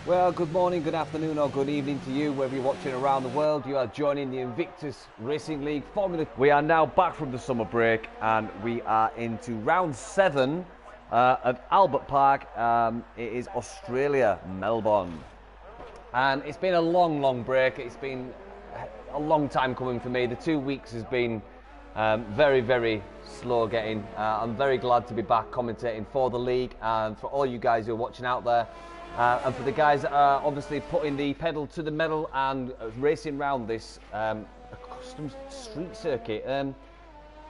Well, good morning, good afternoon or good evening to you, wherever you're watching around the world. You are joining the Invictus Racing League Formula. We are now back from the summer break and we are into round 7 at Albert Park. It is Australia, Melbourne. And it's been a long break. It's been a long time coming for me. The 2 weeks has been very slow getting. I'm very glad to be back commentating for the league and for all you guys who are watching out there. And for the guys that are obviously putting the pedal to the metal and racing around this custom street circuit.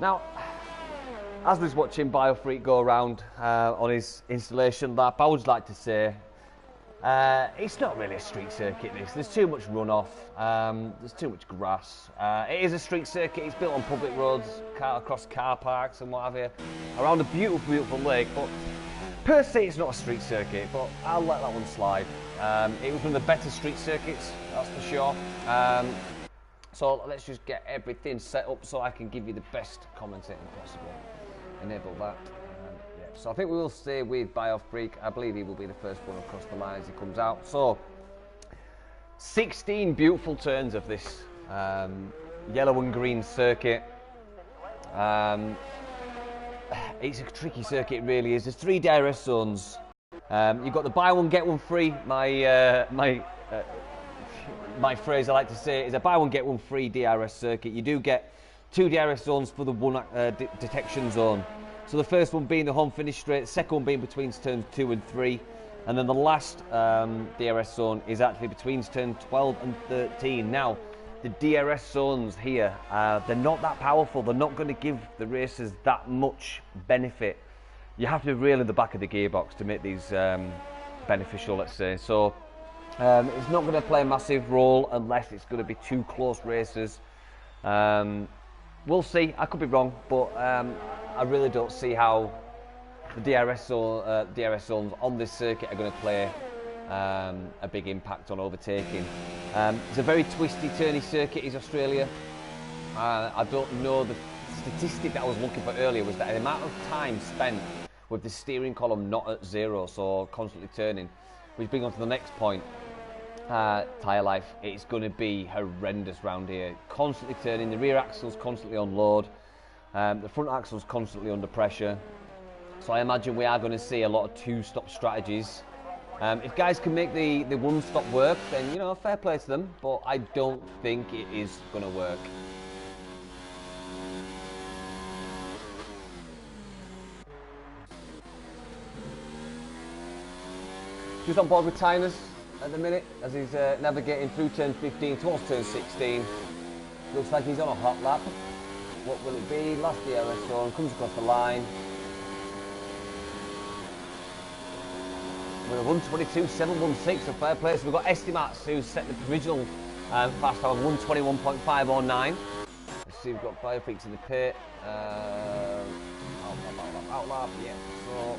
Now, as I was watching BioFreak go around on his installation lap, I would like to say it's not really a street circuit, this. There's too much runoff, there's too much grass. It is a street circuit, it's built on public roads, across car parks and what have you, around a beautiful lake, but per se it's not a street circuit, but I'll let that one slide. It was one of the better street circuits, that's for sure. So let's just get everything set up so I can give you the best commentating possible. Enable that. Yeah. So I think we will stay with BioFreak. I believe he will be the first one across the line as he comes out. So 16 beautiful turns of this yellow and green circuit. It's a tricky circuit, it really is. There's 3 DRS zones. You've got the buy one get one free. My phrase I like to say is a buy one get one free DRS circuit. You do get 2 DRS zones for the one detection zone. So the first one being the home finish straight, the second one being between turns 2 and 3, and then the last DRS zone is actually between turns 12 and 13. Now, the DRS zones here, they're not that powerful. They're not going to give the racers that much benefit. You have to reel in the back of the gearbox to make these beneficial, let's say. So it's not going to play a massive role unless it's going to be 2 close races. We'll see. I could be wrong, but I really don't see how the DRS zones on this circuit are going to play a big impact on overtaking. It's a very twisty, turny circuit, is Australia. I don't know, the statistic that I was looking for earlier was that the amount of time spent with the steering column not at 0, so constantly turning, which brings on to the next point. Tyre life, it's going to be horrendous round here. Constantly turning, the rear axle's constantly on load, the front axle's constantly under pressure. So I imagine we are going to see a lot of 2-stop strategies. If guys can make the 1-stop work, then, you know, fair play to them, but I don't think it is going to work. Just on board with Tyners at the minute, as he's navigating through turn 15 towards turn 16. Looks like he's on a hot lap. What will it be? Last DRS zone, comes across the line. With a 122.716, so fair play. So we've got Estimats, who's set the provisional fast time of 121.509. Let's see, we've got BioFreaks in the pit. Outlap, yeah. So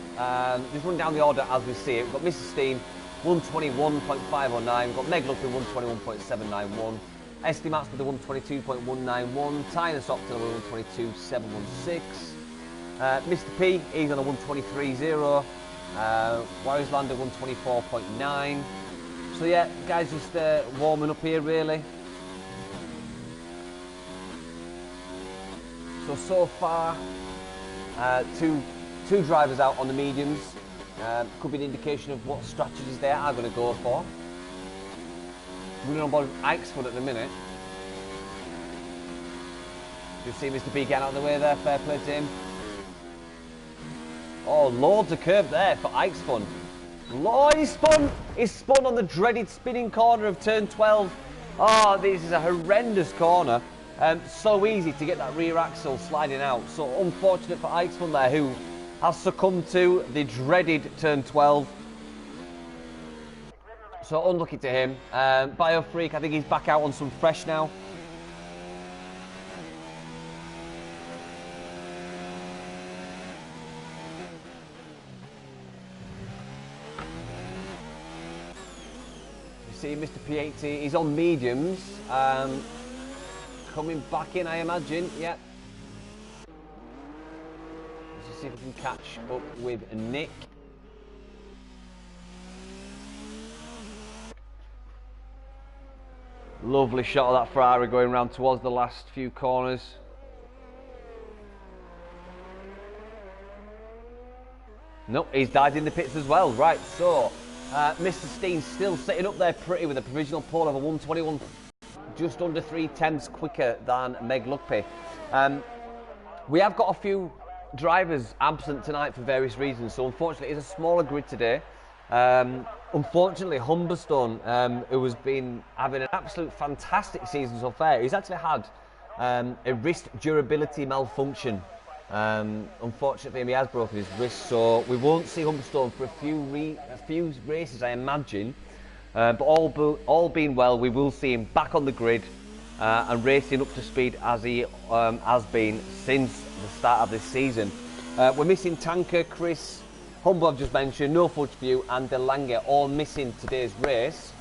just run down the order as we see it. We've got Mr. Steam, 121.509. We've got Meg Luffy, 121.791. Estimats with the 122.191. Tynus Optima with 122.716. Mr. P, he's on a 123.0. Warriors Lander 124.9. So yeah, guys just warming up here really. So far, two drivers out on the mediums. Could be an indication of what strategies they are going to go for. Running on board Ixford at the minute. You see Mr. B getting out of the way there, fair play to him. Oh, loads of curb there for Ike's Fun. Lord, he's spun on the dreaded spinning corner of turn 12. Oh, this is a horrendous corner. So easy to get that rear axle sliding out. So unfortunate for Ike's Fun there, who has succumbed to the dreaded turn 12. So unlucky to him. BioFreak, I think he's back out on some fresh now. See Mr. P80, he's on mediums, coming back in I imagine, yeah. Let's see if we can catch up with Nick. Lovely shot of that Ferrari going round towards the last few corners. Nope, he's died in the pits as well. Right, so Mr. Steen's still sitting up there pretty with a provisional pole of a 121, just under 3/10 quicker than Meg Luckpy. We have got a few drivers absent tonight for various reasons, so unfortunately it's a smaller grid today. Unfortunately, Humberstone, who has been having an absolute fantastic season so far, he's actually had a wrist durability malfunction. Unfortunately, he has broken his wrist, so we won't see Humberstone for a few races, I imagine. But all being well, we will see him back on the grid and racing up to speed as he has been since the start of this season. We're missing Tanker, Chris, Humber I've just mentioned, No Fudge View and De Lange all missing today's race.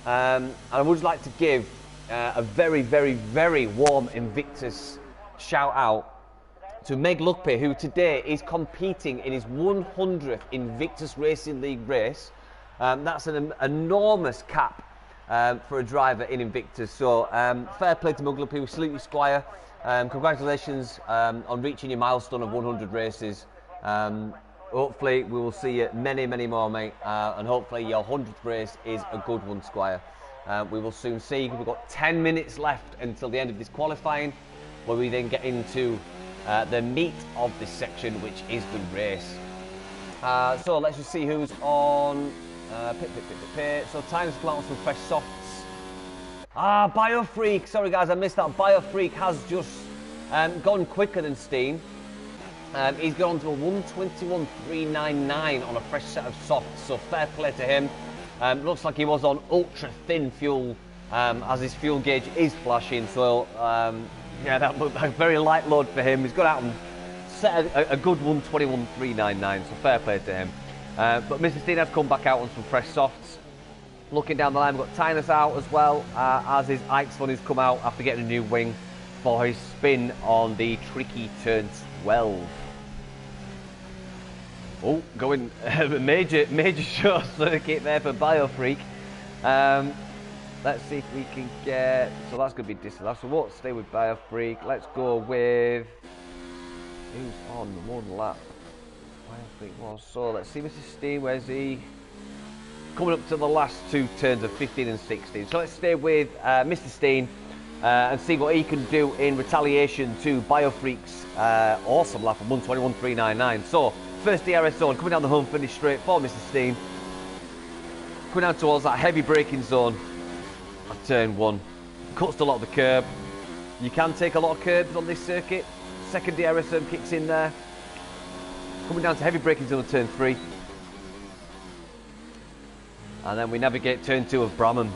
And I would like to give a very, very, very warm Invictus shout out to Meg Luckpy, who today is competing in his 100th Invictus Racing League race. That's an enormous cap for a driver in Invictus. So fair play to Meg Luckpy. We salute you, Squire. Congratulations on reaching your milestone of 100 races. Hopefully we will see you many, many more, mate. And hopefully your 100th race is a good one, Squire. We will soon see. We've got 10 minutes left until the end of this qualifying, where we then get into the meat of this section, which is the race. So let's just see who's on pit. So times come out with some fresh softs. Biofreak, sorry guys, I missed that. Biofreak has just gone quicker than Steen. He's gone to a 121.399 on a fresh set of softs, so fair play to him. Looks like he was on ultra thin fuel, as his fuel gauge is flashing, so yeah, that looked like a very light load for him. He's got out and set a good 121.399, so fair play to him. But Mr. Steen has come back out on some fresh softs. Looking down the line, we've got Tynus out as well, as his Ike's Fun has come out after getting a new wing for his spin on the tricky turn 12. Oh, going major short circuit there for Biofreak. Let's see if we can get, so that's going to be disallowed, so we won't stay with Biofreak. Let's go with, who's on the one lap? Biofreak was, so let's see Mr. Steen, where's he? Coming up to the last two turns of 15 and 16. So let's stay with Mr. Steen and see what he can do in retaliation to Biofreak's awesome lap of 121.399. So, first DRS zone, coming down the home finish straight for Mr. Steen. Coming down towards that heavy braking zone at turn 1. Cuts a lot of the curb. You can take a lot of curbs on this circuit. Second DRS zone kicks in there. Coming down to heavy braking zone at turn 3. And then we navigate turn 2 of Bramham.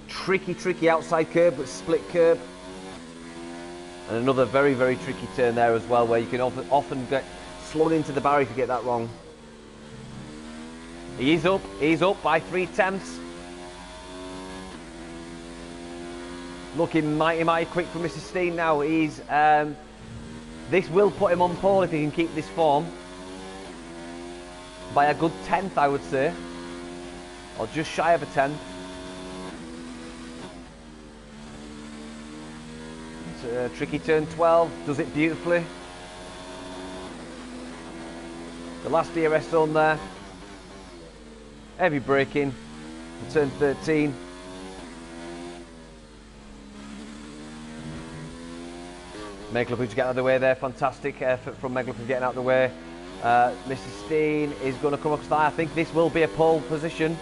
Tricky outside curb, but split curb. And another very, very tricky turn there as well, where you can often get slung into the barrier if you get that wrong. He's up by 3/10. Looking mighty quick for Mr. Steen now. He's this will put him on pole if he can keep this form. By a good 10th, I would say. Or just shy of a 10th. It's a tricky turn 12, does it beautifully. The last DRS zone there. Heavy braking. Turn 13. Meglup who's getting out of the way there. Fantastic effort from Meglup who's getting out of the way. Mr. Steen is going to come across that. I think this will be a pole position.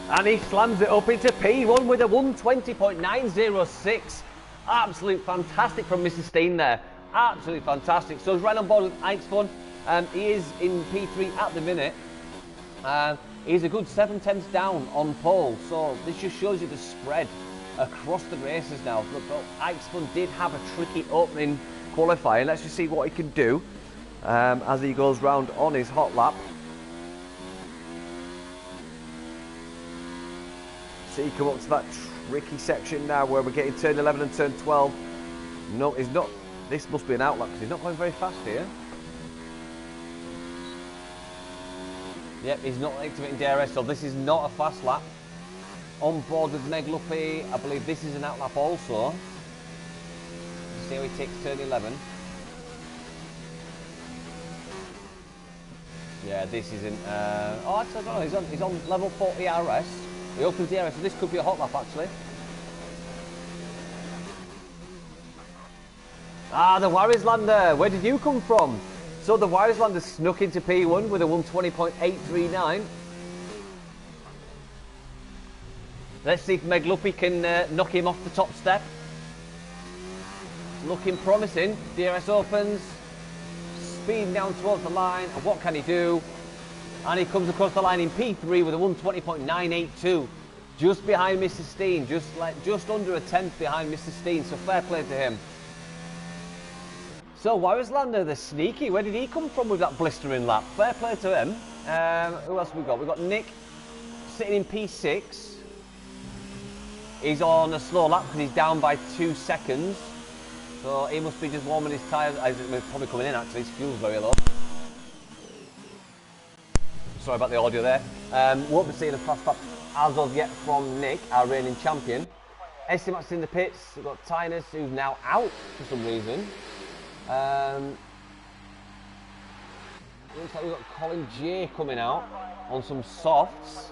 And he slams it up into P1 with a 120.906. Absolute fantastic from Mr. Steen there. Absolutely fantastic. So he's right on board with Ike's Fun. He is in P3 at the minute. He's a good 7/10 down on pole. So this just shows you the spread across the races now. But Ike's Fun did have a tricky opening qualifying. Let's just see what he can do as he goes round on his hot lap. See, you come up to that tricky section now where we're getting turn 11 and turn 12. No, he's not. This must be an outlap because he's not going very fast here. Yep, he's not activating DRS, so this is not a fast lap. On board with Meg Luppy, I believe this is an out lap also. See how he takes turn 11. Yeah, this isn't. Oh, actually, no, he's on level 40 IRS. He opens DRS, so this could be a hot lap actually. Ah, the Warrislander, where did you come from? So the Warrislander snuck into P1 with a 120.839. Let's see if Meg Luppy can knock him off the top step. Looking promising. DRS opens, speeding down towards the line, and what can he do? And he comes across the line in P3 with a 120.982, just behind Mr. Steen, just under a tenth behind Mr. Steen. So fair play to him. So Warrislander, the sneaky, where did he come from with that blistering lap? Fair play to him. Who else have we got? We've got Nick sitting in P6. He's on a slow lap because he's down by 2 seconds. So he must be just warming his tyres. He's probably coming in actually, his fuel's very low. Sorry about the audio there. Won't be seeing a fast lap as of yet from Nick, our reigning champion. Estimate's in the pits. We've got Tynus, who's now out for some reason. Looks like we've got Colin J coming out on some softs.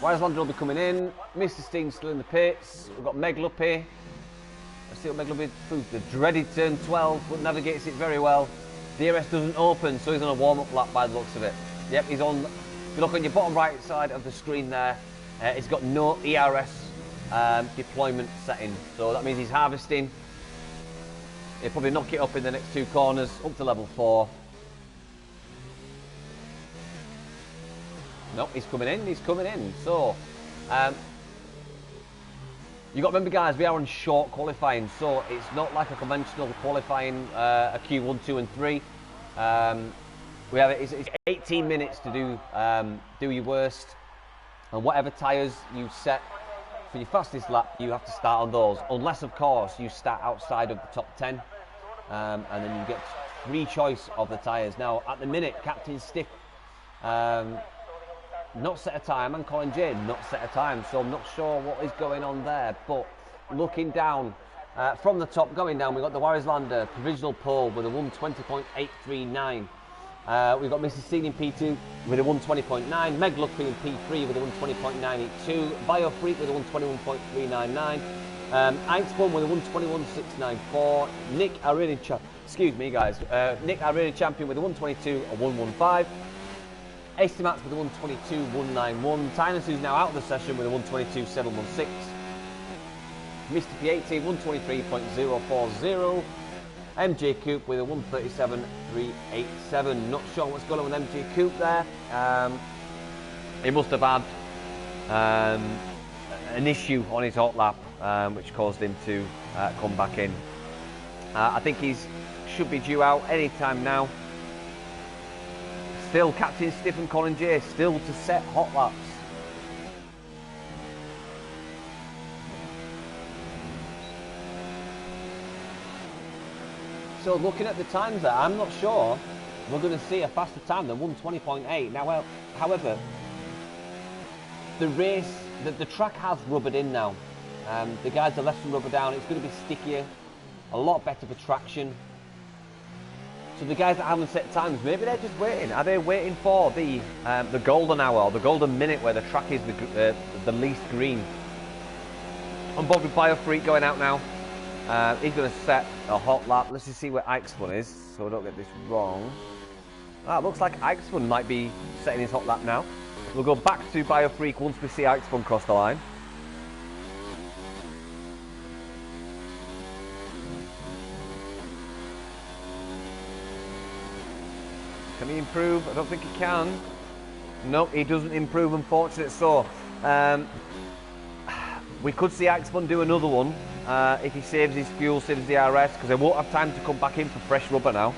Warrislander will be coming in. Mr. Steen's still in the pits. We've got Meg Luppy. Let's see what Meg Luppy does. The dreaded turn 12, but navigates it very well. DRS doesn't open, so he's on a warm-up lap by the looks of it. Yep, he's on. If you look on your bottom right side of the screen there, it's got no ERS deployment setting. So that means he's harvesting. He'll probably knock it up in the next 2 corners, up to level 4. Nope, he's coming in, So, you got to remember guys, we are on short qualifying, so it's not like a conventional qualifying, a Q1, 2 and 3. It's 18 minutes to do your worst, and whatever tyres you set for your fastest lap, you have to start on those, unless of course you start outside of the top 10, and then you get free choice of the tyres. Now at the minute, Captain Stick not set a time, and Colin J not set a time, so I'm not sure what is going on there. But looking down from the top, going down, we've got the Warrislander provisional pole with a 120.839. We've got Mrs. Steen in P2 with a 120.9, Meg Luppy in P3 with a 120.982, BioFreak with a 121.399, Eichspun with a 121.694, Nick, our reigning Nick, our reigning champion with a 122.115, Estimats with a 122.191, Tynus, who's now out of the session, with a 122.716, Mr. P18 123.040, MJ Coupe with a 137.387. Not sure what's going on with MJ Coupe there. He must have had an issue on his hot lap, which caused him to come back in. I think he should be due out any time now. Still Captain Stiff and Colin J still to set hot laps. So looking at the times there, I'm not sure we're going to see a faster time than 120.8. Now, well, however, the track has rubbered in now. The guys have left some rubber down. It's going to be stickier, a lot better for traction. So the guys that haven't set times, maybe they're just waiting. Are they waiting for the golden hour or the golden minute where the track is the least green? On board with BioFreak going out now. He's going to set a hot lap. Let's just see where Eichspun is, so I don't get this wrong. It looks like Eichspun might be setting his hot lap now. We'll go back to BioFreak once we see Eichspun cross the line. Can he improve? I don't think he can. No, he doesn't improve, unfortunately. So, we could see Eichspun do another one. If he saves his fuel, saves the RS, because they won't have time to come back in for fresh rubber now.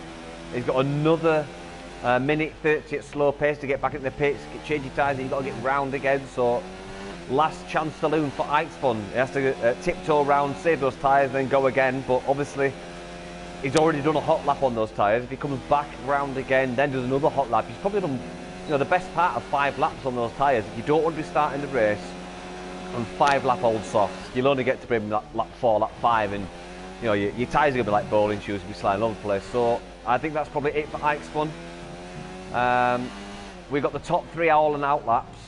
He's got another minute 30 at slow pace to get back into the pits, change your tyres, and you've got to get round again. So last chance saloon for Eichspun. He has to tiptoe round, save those tyres, then go again. But obviously he's already done a hot lap on those tyres. If he comes back round again, then does another hot lap, he's probably done, you know, the best part of 5 laps on those tyres. You don't want to be starting the race on 5 lap old softs. You'll only get to maybe lap 4, lap 5, and you know your tyres are going to be like bowling shoes, you'll be sliding all over the place. So I think that's probably it for Ike's fun. We've got the top 3 all and out laps.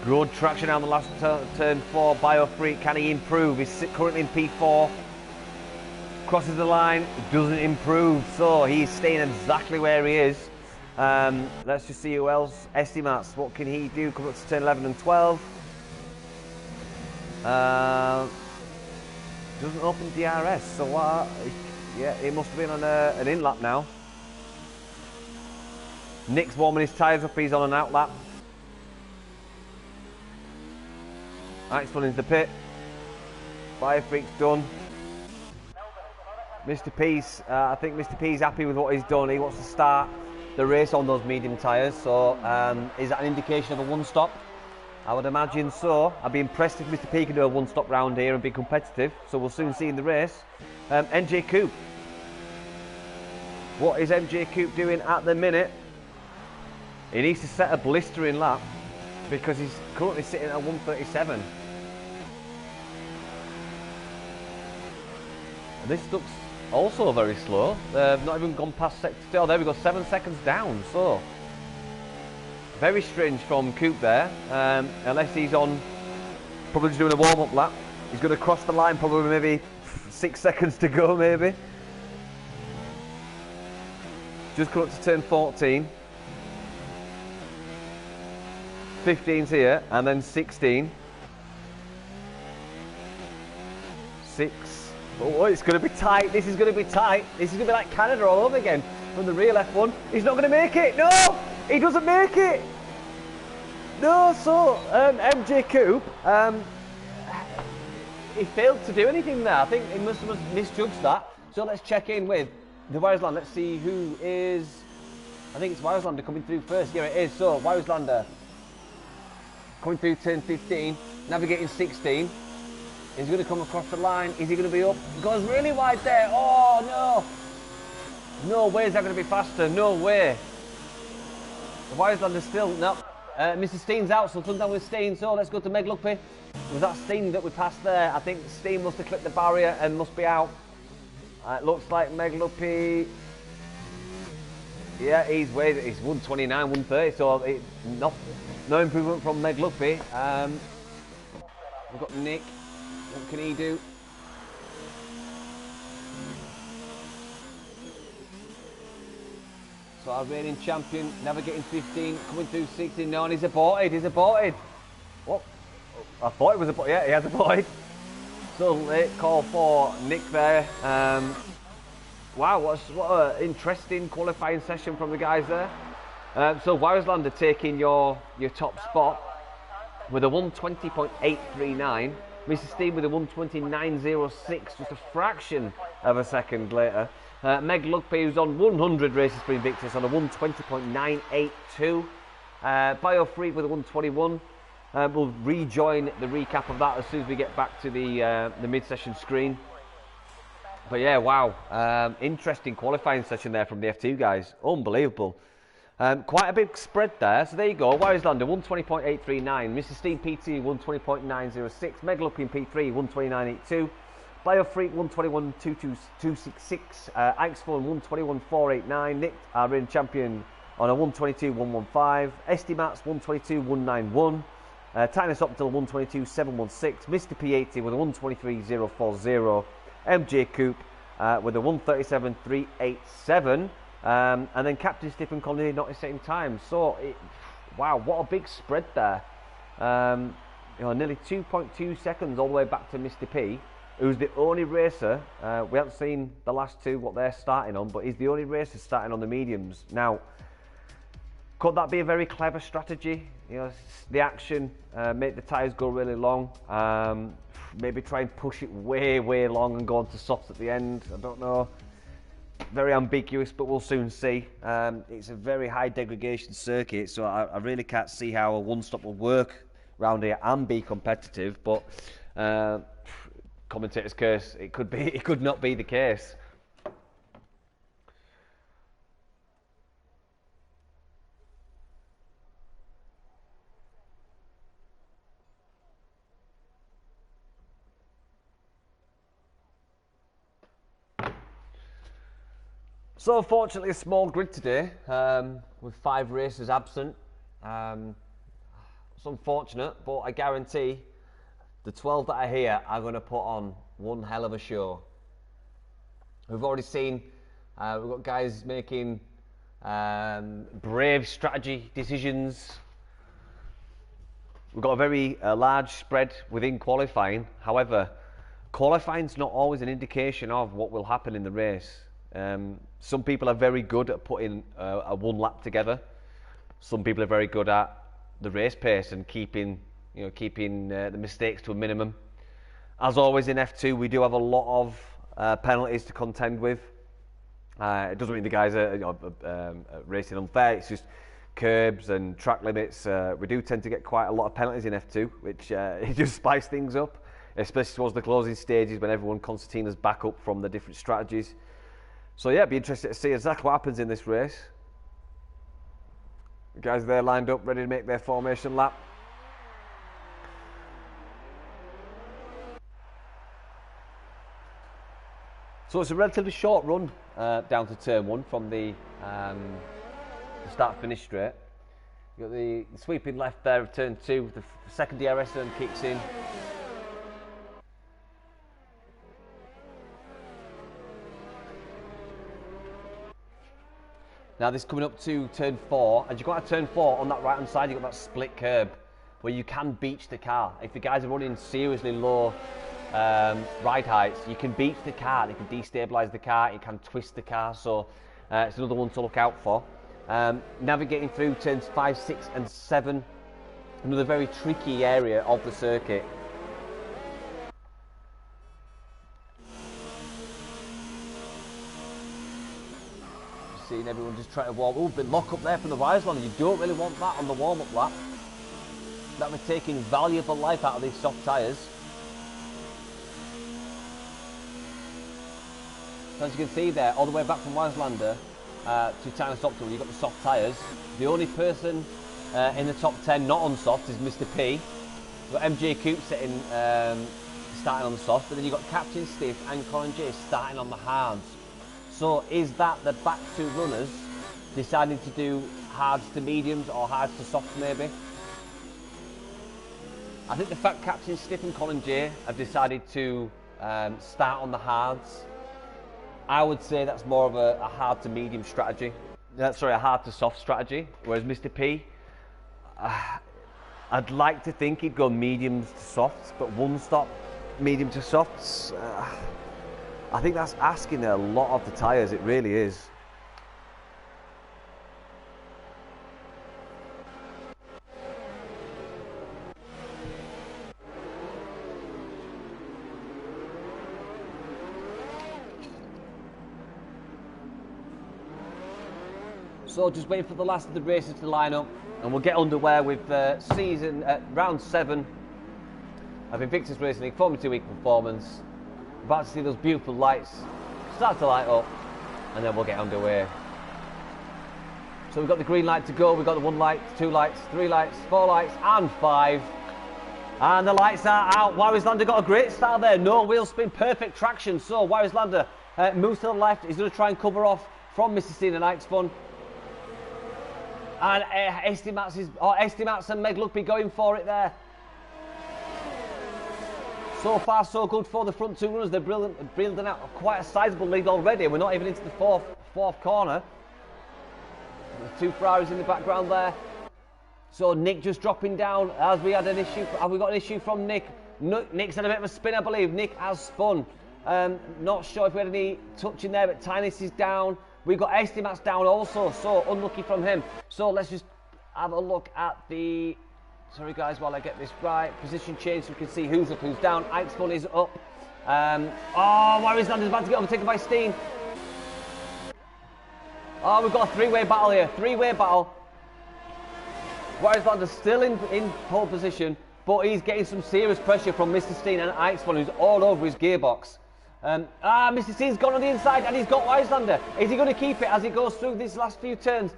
Good traction down the last turn 4. Biofreak, can he improve? He's currently in P4. Crosses the line, doesn't improve, so he's staying exactly where he is. Let's just see who else. Estimats, what can he do? Come up to turn 11 and 12. Doesn't open DRS, so what? Yeah, he must have been on an in lap now. Nick's warming his tyres up, he's on an out lap. Ike's pulling into the pit. Firefreak's done. Mr. P's, I think Mr. P's happy with what he's done. He wants to start the race on those medium tyres. So is that an indication of a one-stop? I would imagine so. I'd be impressed if Mr. P can do a one-stop round here and be competitive. So we'll soon see in the race. MJ Coupe. What is MJ Coupe doing at the minute? He needs to set a blistering lap because he's currently sitting at 137. And this looks also very slow. They've not even gone past sector. Oh, there we go, 7 seconds down. So very strange from Coupe there. Unless he's on, probably just doing a warm-up lap. He's going to cross the line, probably maybe 6 seconds to go, maybe. Just come up to turn 14. 15's here, and then 16. 6. Oh, it's going to be tight. This is going to be tight. This is going to be like Canada all over again from the real F1. He's not going to make it. No, he doesn't make it. No, so MJ Coupe, he failed to do anything there. I think he must have misjudged that. So let's check in with the Wouwslander. Let's see who is. I think it's Wouwslander coming through first. Here it is. So Wouwslander coming through turn 15, navigating 16. He's going to come across the line. Is he going to be up? He goes really wide there. Oh, no. No way is that going to be faster. No way. The Wouwslander still, no. Mr. Steen's out, so come down with Steen. So let's go to Meg Luckby. Was that Steen that we passed there? I think Steen must have clipped the barrier and must be out. It looks like Meg Luckby. Yeah, he's 129, 130, so no improvement from Meg Luckby. We've got Nick. What can he do? So our reigning champion, navigating 15, coming through 16. No, and he's aborted. He's aborted. What? I thought it was aborted. Yeah, he has aborted. So late call for Nick there. Wow, what an interesting qualifying session from the guys there. So Wouwslander taking your top spot with a 120.839. Mr. Steve with a 129.06, just a fraction of a second later. Meg Luckby, who's on 100 races for Invictus, on a 120.982. Biofreak with a 121. We'll rejoin the recap of that as soon as we get back to the mid-session screen. But yeah, wow, interesting qualifying session there from the F2 guys. Unbelievable. Quite a big spread there. So there you go. Wouwslander 120.839. Mr. Steve PT 120.906. Meg Luckby in P3 129.82. Biofreak 121.266. Ike's Phone 121.489. Nick, our reigning champion, on a 122.115. Estimats 122.191. Tinus Optical 122.716. Mr. P80 with a 123.040. MJ Coupe with a 137.387. And then Captain Stephen Conley not at the same time. So, wow, what a big spread there. Nearly 2.2 seconds all the way back to Mr. P, who's the only racer. We haven't seen the last two, what they're starting on, but he's the only racer starting on the mediums. Now, could that be a very clever strategy? You know, the action, make the tyres go really long. Maybe try and push it way, way long and go on to softs at the end. I don't know. Very ambiguous, but we'll soon see. It's a very high degradation circuit, so I really can't see how a one-stop will work around here and be competitive. But commentator's curse. It could not be the case. So unfortunately, a small grid today, with 5 racers absent. It's unfortunate, but I guarantee the 12 that are here are going to put on one hell of a show. We've already seen, we've got guys making brave strategy decisions. We've got a very large spread within qualifying. However, qualifying's not always an indication of what will happen in the race. Some people are very good at putting a one lap together. Some people are very good at the race pace and keeping the mistakes to a minimum. As always in F2, we do have a lot of penalties to contend with. It doesn't mean the guys are racing unfair. It's just curbs and track limits. We do tend to get quite a lot of penalties in F2, which it just spice things up, especially towards the closing stages when everyone concertina's back up from the different strategies. So yeah, be interested to see exactly what happens in this race. The guys are there lined up, ready to make their formation lap. So it's a relatively short run down to turn 1 from the start-finish straight. You've got the sweeping left there of turn 2, the second DRS turn kicks in. Now this coming up to turn 4, and you've got at turn 4 on that right hand side, you've got that split curb where you can beach the car. If the guys are running seriously low ride heights, you can beach the car, you can destabilise the car, you can twist the car, so it's another one to look out for. Navigating through turns 5, 6 and 7, another very tricky area of the circuit. Seeing everyone just trying to warm. Oh, bit lock up there from the Wiseland. You don't really want that on the warm-up lap. That was taking valuable life out of these soft tyres. So as you can see there, all the way back from Wiselander to Tiny Stockton, you've got the soft tyres. The only person in the top 10 not on soft is Mr. P. You've got MJ Coop sitting, starting on the soft, but then you've got Captain Stiff and Colin J starting on the hards. So is that the back 2 runners deciding to do hards to mediums or hards to softs maybe? I think the fact Captain Stiff and Colin J have decided to start on the hards, I would say that's more of a hard to medium strategy. Sorry, a hard to soft strategy. Whereas Mr. P, I'd like to think he'd go mediums to softs, but one stop medium to softs, I think that's asking a lot of the tyres, it really is. So just waiting for the last of the races to line up, and we'll get underway with round 7 of Invictus Racing League 42-week performance. About to see those beautiful lights start to light up, and then we'll get underway. So we've got the green light to go, we've got the 1 light, 2 lights, 3 lights, 4 lights and 5. And the lights are out. Wiseelander got a great start there, no wheel spin, perfect traction. So Wiseelander moves to the left, he's going to try and cover off from Mr. Stina Knight's Fun. And Estimats and Meg Lugby going for it there. So far, so good for the front 2 runners. They're building out quite a sizable lead already. We're not even into the fourth corner. There's 2 Ferraris in the background there. So Nick just dropping down. Have we got an issue from Nick? Nick's had a bit of a spin, I believe. Nick has spun. Not sure if we had any touch in there, but Tynus is down. We've got Estimats down also, so unlucky from him. So let's just have a look at the... Sorry guys, while I get this right. Position change so we can see who's up, who's down. Ike's Fun is up. Wiselander's about to get overtaken by Steen. Oh, we've got a 3-way battle here. 3-way battle. Wiselander's still in pole position. but he's getting some serious pressure from Mr. Steen and Eichsborn, who's all over his gearbox. Mr. Steen's gone on the inside and he's got Weislander. Is he going to keep it as he goes through these last few turns?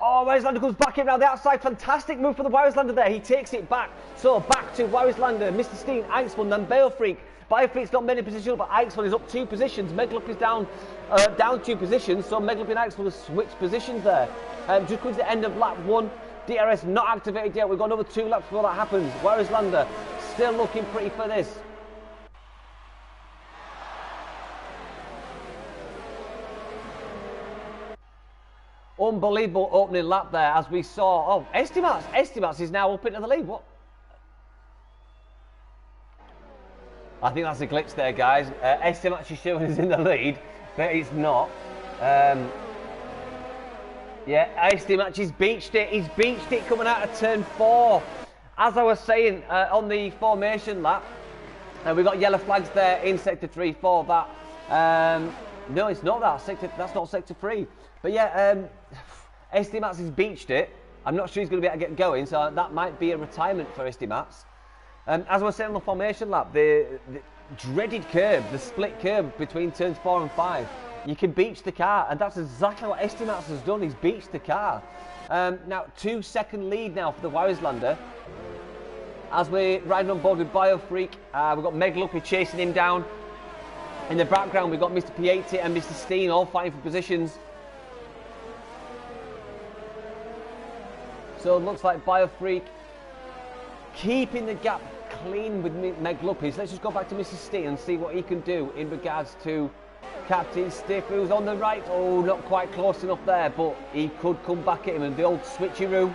Oh, Weislander comes back in now the outside. Fantastic move for the Weislander there. He takes it back. So back to Weislander, Mr. Steen, Eichsborn, then Biofreak. Biofreak's not many positions, but Eichsborn is up 2 positions. Meglup is down 2 positions, so Meglup and Eichsborn have switched positions there. Just comes to the end of lap 1. DRS not activated yet. We've got another 2 laps before that happens. Weislander still looking pretty for this. Unbelievable opening lap there, as we saw. Oh, Estimats is now up into the lead. What? I think that's a glitch there, guys. Estimats is showing us in the lead, but it's not. Yeah, Estimats has beached it. He's beached it coming out of turn 4. As I was saying on the formation lap, we've got yellow flags there in sector 3 for that. No, it's not that. That's not sector 3. But yeah, Estimats has beached it. I'm not sure he's going to be able to get going, so that might be a retirement for Estimats. As I was saying on the formation lap, the dreaded curb, the split curb between turns 4 and 5, you can beach the car, and that's exactly what Estimats has done. He's beached the car. Now, 2-second lead now for the Weislander. As we're riding on board with Biofreak, we've got Meglup chasing him down. In the background, we've got Mr. P80 and Mr. Steen all fighting for positions. So it looks like Biofreak keeping the gap clean with Megluppies. Let's just go back to Mr. Steen and see what he can do in regards to Captain Stiff, who's on the right. Oh, not quite close enough there, but he could come back at him. And the old switcheroo.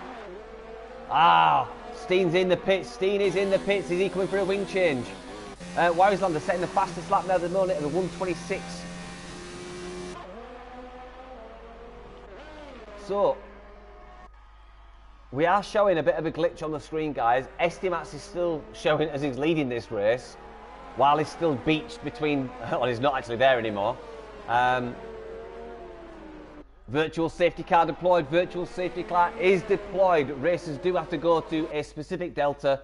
Steen's in the pits. Steen is in the pits. Is he coming for a wing change? Weislander setting the fastest lap now at the moment at the 1:26. So we are showing a bit of a glitch on the screen, guys. Estimats is still showing as he's leading this race, while he's still beached between... Well, he's not actually there anymore. Virtual safety car deployed. Virtual safety car is deployed. Racers do have to go to a specific delta.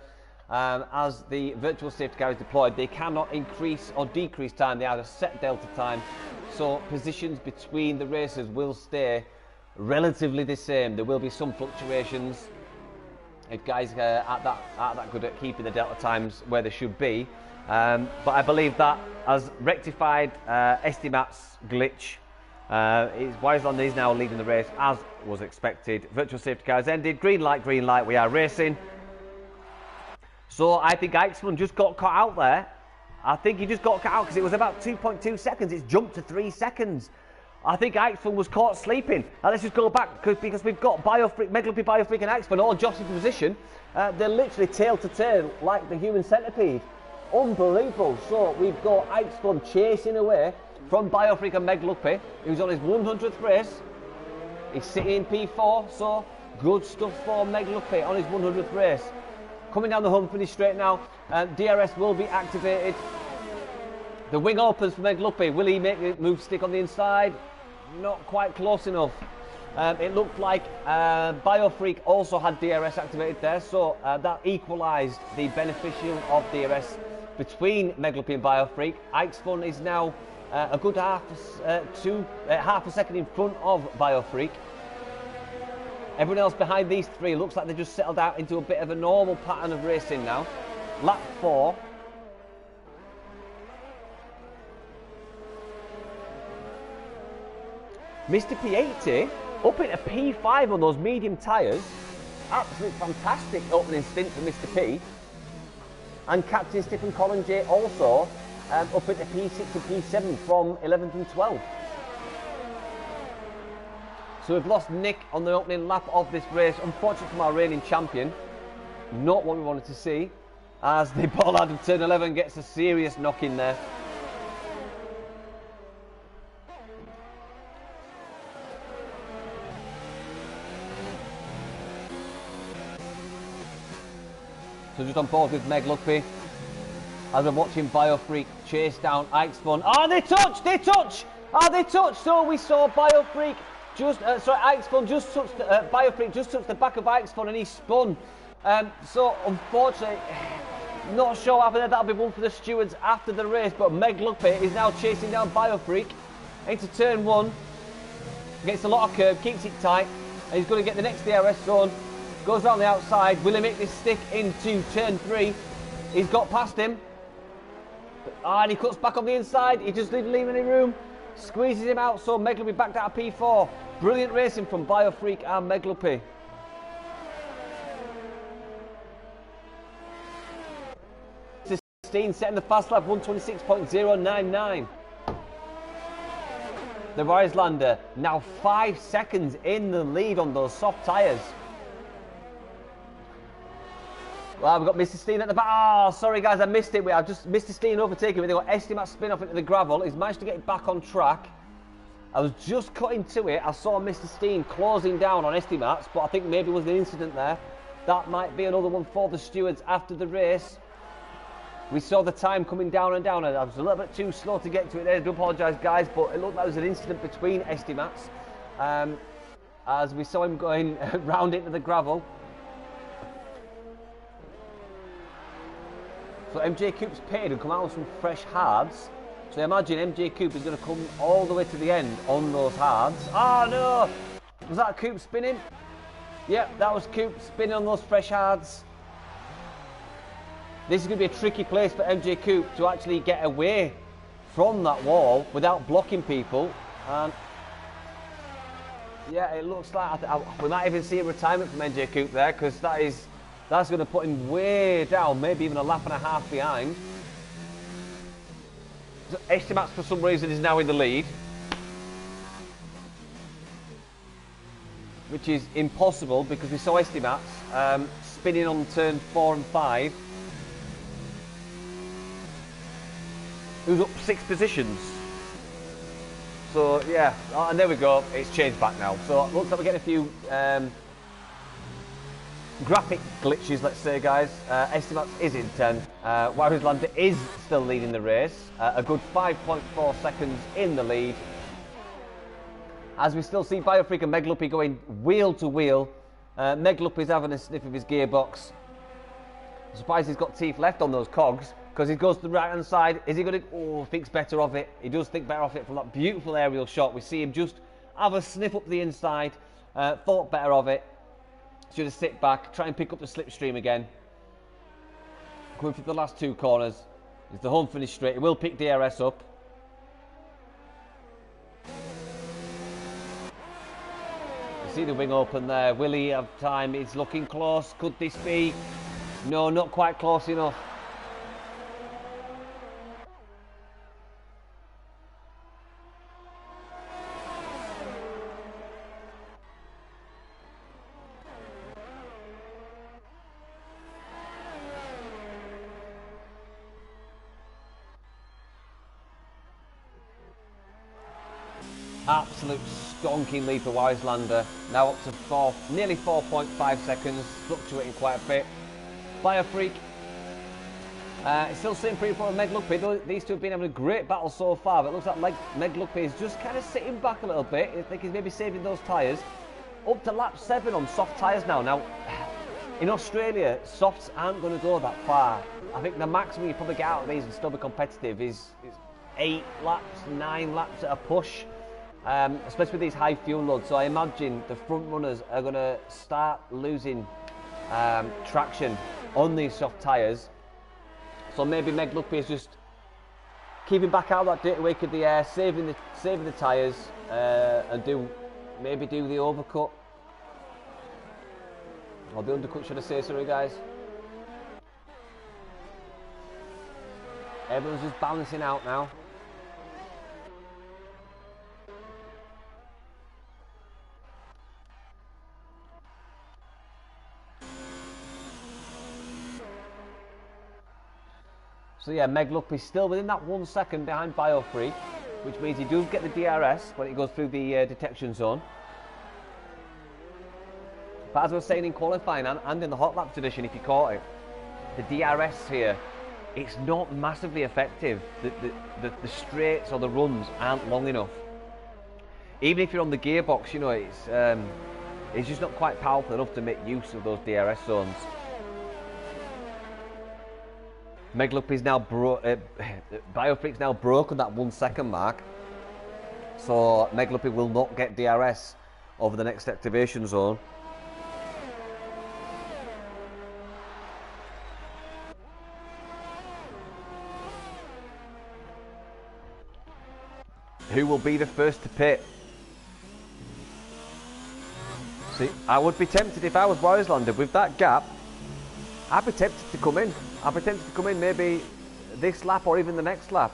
As the virtual safety car is deployed, they cannot increase or decrease time. They have a set delta time. So positions between the racers will stay relatively the same. There will be some fluctuations if guys aren't that good at keeping the delta times where they should be. But I believe that as rectified Estimats glitch, Weislander is now leading the race as was expected. Virtual safety car has ended. Green light, we are racing. So I think Eichsborn just got caught out there. I think he just got caught out because it was about 2.2 seconds. It's jumped to 3 seconds. I think Eichsborn was caught sleeping. Let's just go back because we've got Biofreak, Megluppy, Biofreak and Eichsborn all jostling for position. They're literally tail to tail like the human centipede. Unbelievable. So we've got Eichsborn chasing away from Biofreak and Megluppy, who's on his 100th race. He's sitting in P4, so good stuff for Megluppy on his 100th race. Coming down the home finish straight now, DRS will be activated. The wing opens for Megluppy. Will he make the move stick on the inside? Not quite close enough. It looked like Biofreak also had DRS activated there, so that equalised the beneficial of DRS between Megluppy and Biofreak. Eichsborn is now a good half a second in front of Biofreak. Everyone else behind these three looks like they've just settled out into a bit of a normal pattern of racing now. Lap 4. Mr. P80 up into P5 on those medium tyres. Absolutely fantastic opening stint for Mr. P. And Captain Stephen Colin J also up into P6 and P7 from 11th and 12th. So we've lost Nick on the opening lap of this race. Unfortunately for our reigning champion. Not what we wanted to see. As the ball out of turn 11 gets a serious knock in there. So just on board with Megluppy. As we're watching Biofreak chase down Eichsborn. Oh, they touch! They touch! Oh, they touch! So we saw Biofreak just, Eichsborn just touched, Biofreak just touched the back of Eichsborn and he spun So unfortunately, not sure what happened there. That'll be one for the stewards after the race, but Meg Luppe is now chasing down Biofreak into turn 1. Gets a lot of curve, keeps it tight, and he's going to get the next DRS zone. Goes around the outside. Will he make this stick into turn 3? He's got past him. And he cuts back on the inside. He just didn't leave any room. Squeezes him out, so Meg Luppe backed out of P4. Brilliant racing from Biofreak and Meg Luppe. Setting the fast lap 126.099. The Reislander now 5 seconds in the lead on those soft tyres. Well, we've got Mr. Steen at the back. Oh, sorry guys, I missed it. I've just Mr. Steen overtaking me. They've got Estimat spin off into the gravel. He's managed to get it back on track. I was just cutting to it. I saw Mr. Steen closing down on Estimat's, but I think maybe there was an incident there. That might be another one for the stewards after the race. We saw the time coming down and down, and I was a little bit too slow to get to it there. I do apologise, guys, but it looked like there was an incident between Estimats as we saw him going round into the gravel. So MJ Coop's paid and come out on some fresh hards. So imagine MJ Coop is going to come all the way to the end on those hards. Oh no! Was that Coop spinning? Yep, that was Coop spinning on those fresh hards. This is going to be a tricky place for MJ Coop to actually get away from that wall without blocking people. And yeah, it looks like we might even see a retirement from MJ Coop there, because that's going to put him way down, maybe even a lap and a half behind. So Estimat for some reason is now in the lead, which is impossible because we saw Estimat spinning on turn 4 and 5. Who's up 6 positions. So yeah, and there we go, it's changed back now. So it looks like we're getting a few graphic glitches, let's say, guys. Estimat is in 10. Reislander is still leading the race. A good 5.4 seconds in the lead. As we still see Biofreak and Meg Luppe going wheel to wheel. Meg Luppe is having a sniff of his gearbox. I'm surprised he's got teeth left on those cogs, because he goes to the right hand side. Is he going to, thinks better of it. He does think better of it from that beautiful aerial shot. We see him just have a sniff up the inside, thought better of it. Should have sit back, try and pick up the slipstream again. Going through the last 2 corners. Is the home finish straight? He will pick DRS up. You see the wing open there. Will he have time? It's looking close. Could this be? No, not quite close enough. Absolute stonking lead for Reislander. Now up to nearly 4.5 seconds, fluctuating quite a bit. Biofreak, it's still sitting pretty for Meg Luppe. These two have been having a great battle so far, but it looks like Meg Luppe is just kind of sitting back a little bit. I think he's maybe saving those tyres. Up to lap 7 on soft tyres now. Now, in Australia, softs aren't going to go that far. I think the maximum you probably get out of these and still be competitive is 8 laps, 9 laps at a push. Especially with these high fuel loads. So I imagine the front runners are going to start losing traction on these soft tyres. So maybe Meg Luppe is just keeping back out of that dirty wake of the air, saving the tyres, and maybe do the overcut. Or the undercut, should I say, sorry guys. Everyone's just balancing out now. So yeah, Meg Luppe is still within that 1 second behind Biofreak, which means he does get the DRS when it goes through the detection zone. But as I was saying in qualifying and in the hot laps edition, if you caught it, the DRS here, it's not massively effective. The straights or the runs aren't long enough. Even if you're on the gearbox, you know, it's just not quite powerful enough to make use of those DRS zones. Meglupi's now Biofreak's now broken that 1 second mark. So Meglupi will not get DRS over the next activation zone. Who will be the first to pit? See, I would be tempted if I was Warislander with that gap. I'd be tempted to come in. I'd be tempted to come in maybe this lap or even the next lap.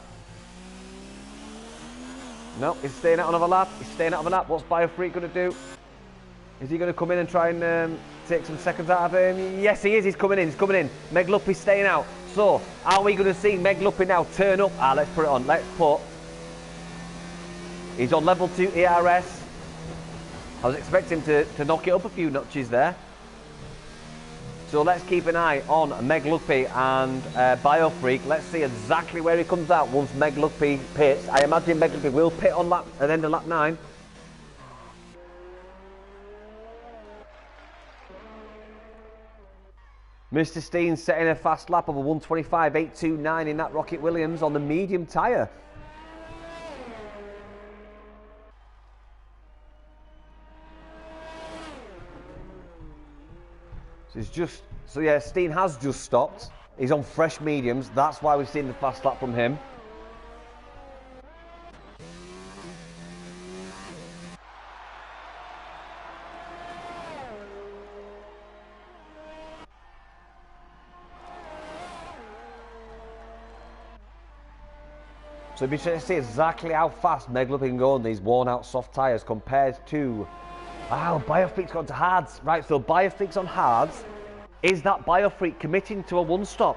No, he's staying out another lap. He's staying out of a lap. What's Biofreak going to do? Is he going to come in and try and take some seconds out of him? Yes, he is. He's coming in. He's coming in. Meglupi's staying out. So, are we going to see Meglupi now turn up? Let's put it on. Let's put. He's on level 2 ERS. I was expecting him to knock it up a few notches there. So let's keep an eye on Meglupi and Biofreak. Let's see exactly where he comes out once Meglupi pits. I imagine Meglupi will pit on at the end of lap 9. Mr. Steen setting a fast lap of a 1:25.829 in that Rocket Williams on the medium tyre. So yeah, Steen has just stopped. He's on fresh mediums. That's why we've seen the fast lap from him. So it'd be interesting to see exactly how fast Meglupi can go on these worn-out soft tyres compared to... Wow, Biofreak's gone to hards. Right, so Biofreak's on hards. Is that Biofreak committing to a one-stop?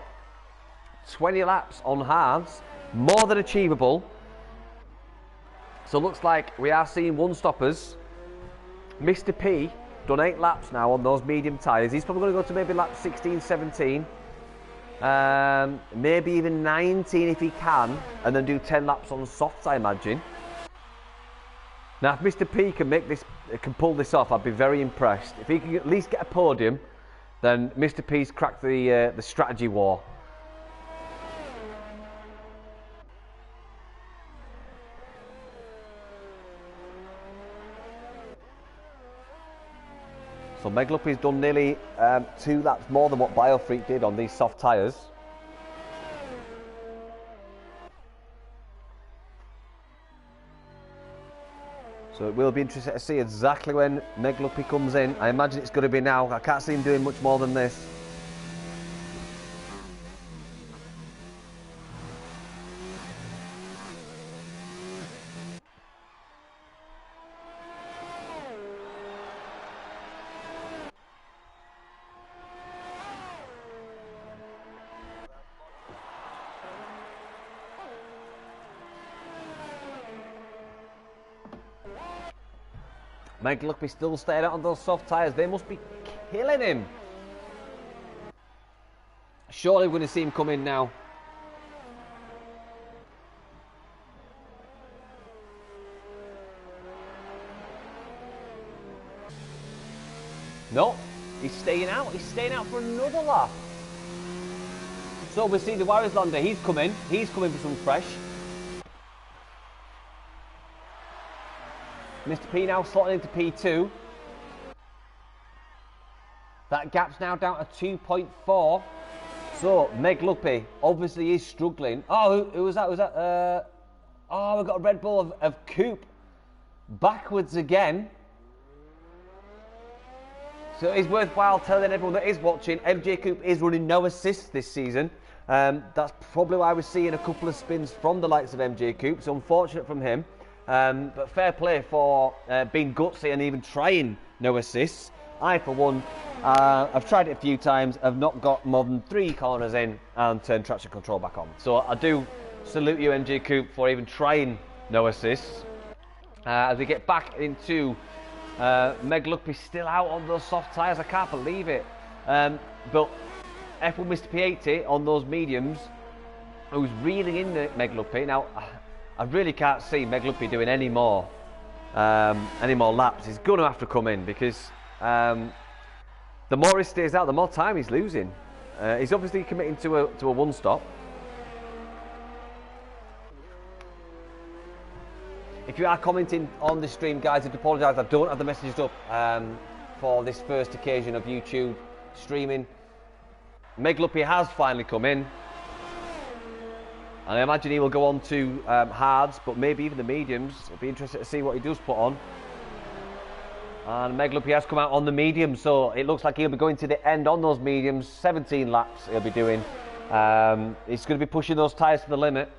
20 laps on hards, more than achievable. So looks like we are seeing one-stoppers. Mr. P done 8 laps now on those medium tyres. He's probably going to go to maybe lap 16, 17. Maybe even 19 if he can, and then do 10 laps on softs, I imagine. Now, if Mr. P can pull this off, I'd be very impressed. If he can at least get a podium, then Mr. P's cracked the strategy war. So Meglupi's done nearly 2 laps more than what Biofreak did on these soft tyres. So it will be interesting to see exactly when Meglupi comes in. I imagine it's going to be now. I can't see him doing much more than this. Meglupi still staying out on those soft tyres. They must be killing him. Surely we're going to see him come in now. No, he's staying out. He's staying out for another lap. So we see the Warislander. He's coming. He's coming for some fresh. Mr. P now slotting into P2. That gap's now down to 2.4. So Meglupi obviously is struggling. Oh, who was that? Was that? Oh, we've got a Red Bull of Coupe backwards again. So it's worthwhile telling everyone that is watching, MJ Coupe is running no assists this season. That's probably why we're seeing a couple of spins from the likes of MJ Coupe. So unfortunate from him. But fair play for being gutsy and even trying no assists. I, for one, I've tried it a few times, have not got more than 3 corners in and turned traction control back on. So I do salute you, MJ Coupe, for even trying no assists. As we get back into Meglupi still out on those soft tyres, I can't believe it. But F1 Mr. P80 on those mediums, who's reeling in the Meglupi. Now, I really can't see Meglupi doing any more laps. He's going to have to come in because the more he stays out, the more time he's losing. He's obviously committing to a one-stop. If you are commenting on the stream, guys, I do apologise, I don't have the messages up for this first occasion of YouTube streaming. Meg Luppy has finally come in, and I imagine he will go on to hards, but maybe even the mediums. I'll be interested to see what he does put on. And Meg Luppy has come out on the medium, so it looks like he'll be going to the end on those mediums. 17 laps he'll be doing. He's going to be pushing those tyres to the limit.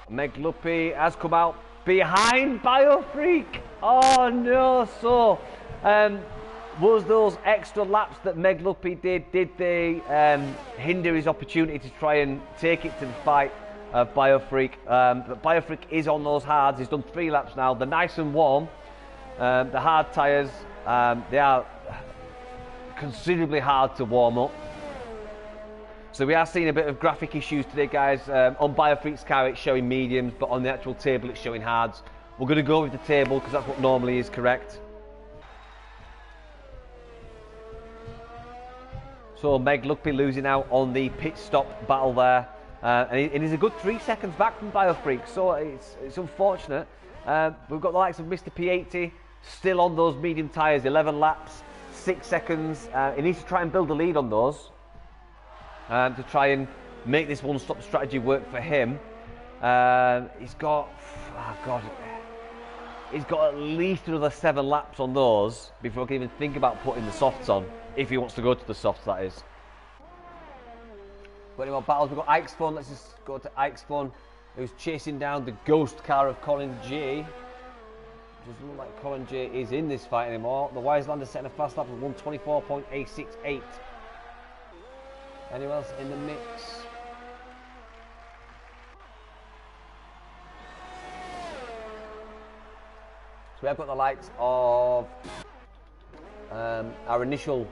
Meg Luppy has come out behind BioFreak. Oh no! So, was those extra laps that Meg Luppy did they hinder his opportunity to try and take it to the fight of BioFreak? But BioFreak is on those hards. He's done 3 laps now. They're nice and warm. The hard tyres, they are considerably hard to warm up. So we are seeing a bit of graphic issues today, guys. On BioFreak's car it's showing mediums, but on the actual table it's showing hards. We're going to go with the table because that's what normally is correct. So Meg Luppy losing out on the pit stop battle there. And he's a good 3 seconds back from BioFreak, so it's unfortunate. We've got the likes of Mr. P80 still on those medium tyres, 11 laps, 6 seconds. He needs to try and build a lead on those. To try and make this one-stop strategy work for him. He's got, oh God, he's got at least another 7 laps on those before he can even think about putting the softs on, if he wants to go to the softs, that is. Got any more battles? We've got Ike's Fun. Let's just go to Ike's Fun, who's chasing down the ghost car of Colin J. Doesn't look like Colin J is in this fight anymore. The Wiselander setting a fast lap of 124.868. Anyone else in the mix? So we have got the likes of our initial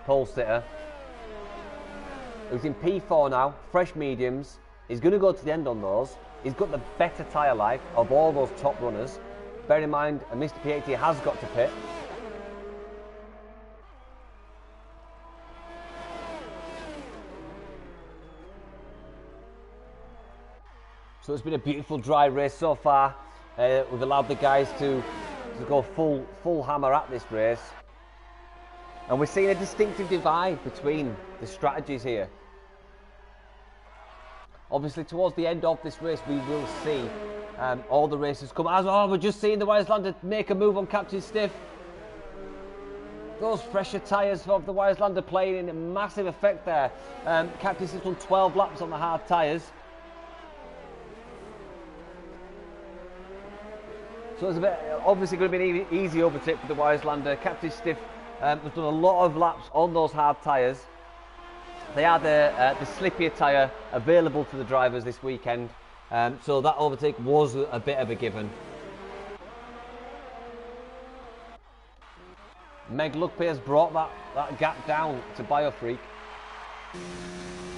pole sitter, who's in P4 now, fresh mediums. He's going to go to the end on those. He's got the better tyre life of all those top runners. Bear in mind, Mr. P80 has got to pit. So it's been a beautiful dry race so far. We've allowed the guys to go full hammer at this race. And we're seeing a distinctive divide between the strategies here. Obviously, towards the end of this race, we will see all the races come. We're just seeing the Wiselander make a move on Captain Stiff. Those fresher tyres of the Wiselander playing in a massive effect there. Captain Stiff's done 12 laps on the hard tyres. So it's a bit, obviously going to be an easy overtake for the Wiselander. Captain Stiff has done a lot of laps on those hard tyres. They are the slippier tyre available to the drivers this weekend. So that overtake was a bit of a given. Meg Luppy has brought that gap down to BioFreak.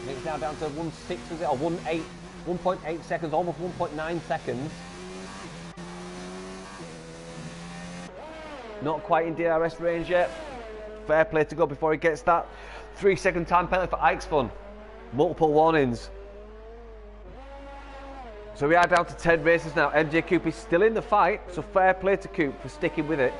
It's now down to 1.6, was it? Or 1.8 seconds, almost 1.9 seconds. Not quite in DRS range yet. Fair play to go before he gets that 3-second time penalty for Ike's Fun. Multiple warnings. So we are down to 10 races now. MJ Coop is still in the fight, so fair play to Coop for sticking with it.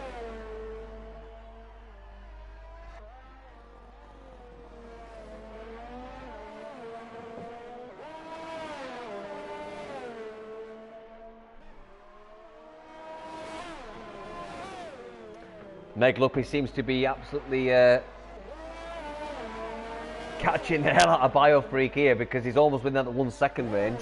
Meg Luppy seems to be absolutely catching the hell out of BioFreak here because he's almost within that 1 second range.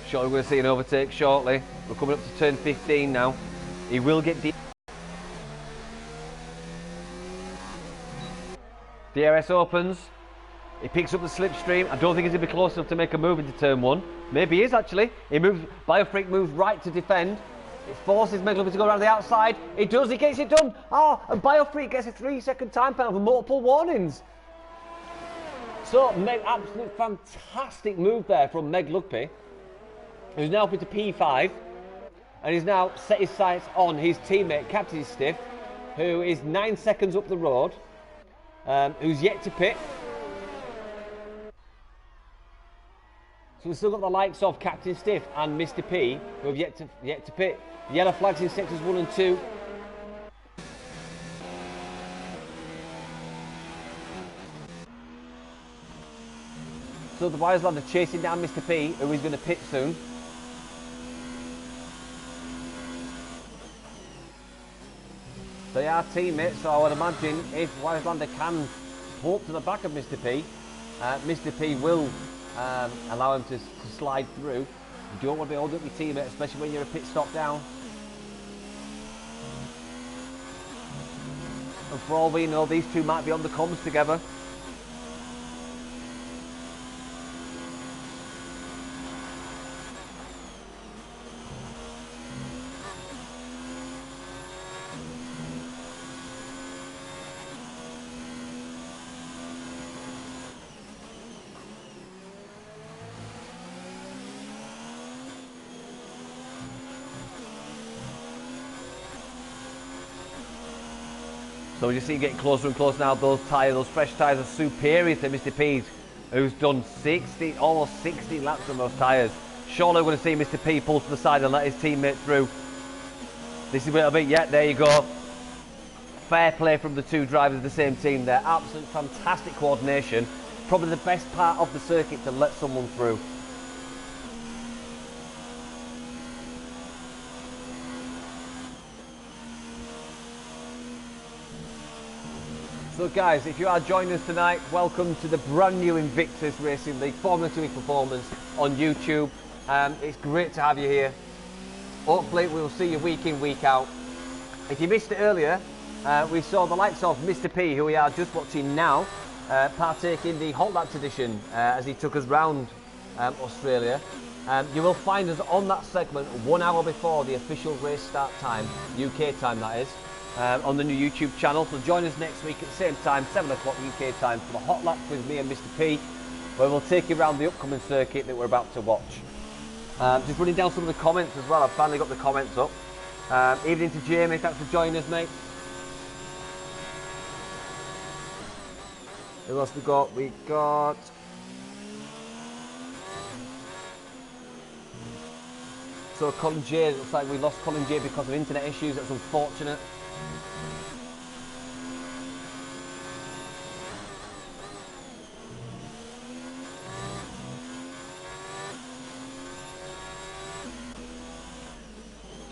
Sure, we're going to see an overtake shortly. We're coming up to turn 15 now. He will get DRS opens. He picks up the slipstream. I don't think he's going to be close enough to make a move into turn 1. Maybe he is actually. BioFreak moves right to defend. It forces Meg Lumpy to go around the outside. It does, he gets it done. Oh, and Biofreak gets a 3-second time penalty with multiple warnings. So, absolute fantastic move there from Meg Lugby, who's now up into P5, and he's now set his sights on his teammate, Captain Stiff, who is 9 seconds up the road, who's yet to pit. So we've still got the likes of Captain Stiff and Mr. P, who have yet to pit. Yellow flags in sectors 1 and 2. So the Wiseland are chasing down Mr. P, who is going to pit soon. They are teammates, so I would imagine if Wiselander can pull up to the back of Mr. P will allow him to slide through. You don't want to be holding up your teammate, especially when you're a pit stop down. And for all we know, these two might be on the comms together. So you see getting closer and closer now, those fresh tyres are superior to Mr. P's, who's done almost 60 laps on those tyres. Surely we're going to see Mr. P pull to the side and let his teammate through. This is a little bit, yeah, there you go. Fair play from the two drivers of the same team there. Absolute fantastic coordination. Probably the best part of the circuit to let someone through. So guys, if you are joining us tonight, welcome to the brand new Invictus Racing League Formula 2 performance on YouTube. It's great to have you here. Hopefully we'll see you week in, week out. If you missed it earlier, we saw the likes of Mr. P, who we are just watching now, partake in the Hot Laps edition as he took us round Australia. You will find us on that segment 1 hour before the official race start time, UK time that is. On the new YouTube channel, so join us next week at the same time, 7 o'clock UK time, for the Hot Lap with me and Mr. P, where we'll take you around the upcoming circuit that we're about to watch. Just running down some of the comments as well. I've finally got the comments up. Evening to Jamie, thanks for joining us, mate. Who else we got? We got... So Colin J, it looks like we lost Colin J because of internet issues. That's unfortunate.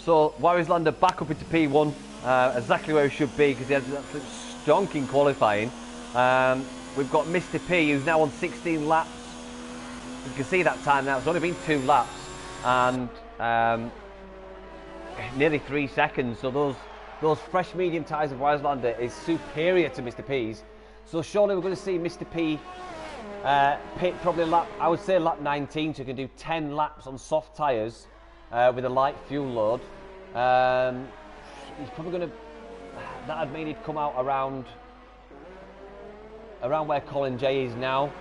So Warislander back up into P1, exactly where he should be because he had an absolute stonking qualifying. We've got Mr. P, who's now on 16 laps. You can see that time now, it's only been 2 laps and nearly 3 seconds. So those fresh medium tyres of Warislander is superior to Mr. P's. So surely we're going to see Mr. P pit probably lap, I would say lap 19, so he can do 10 laps on soft tyres with a light fuel load. He's probably going to, that'd mean he'd come out around where Colin J is now.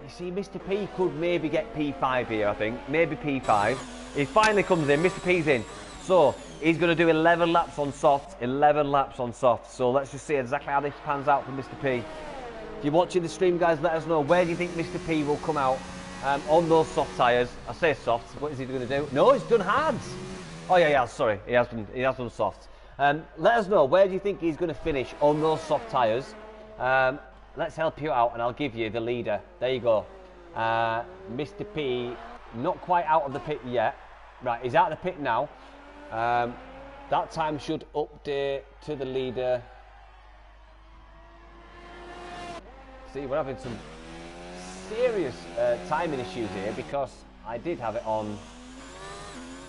You see, Mr. P could maybe get P5 here, I think. Maybe P5. He finally comes in, Mr. P's in. So, he's going to do 11 laps on soft, 11 laps on soft. So, let's just see exactly how this pans out for Mr. P. If you're watching the stream, guys, let us know, where do you think Mr. P will come out on those soft tyres? I say soft, what is he going to do? No, he's done hards. Oh, yeah, sorry, he has done softs. Let us know, where do you think he's going to finish on those soft tyres? Let's help you out and I'll give you the leader. There you go. Mr. P, not quite out of the pit yet. Right, he's out of the pit now. That time should update to the leader. See, we're having some serious timing issues here because I did have it on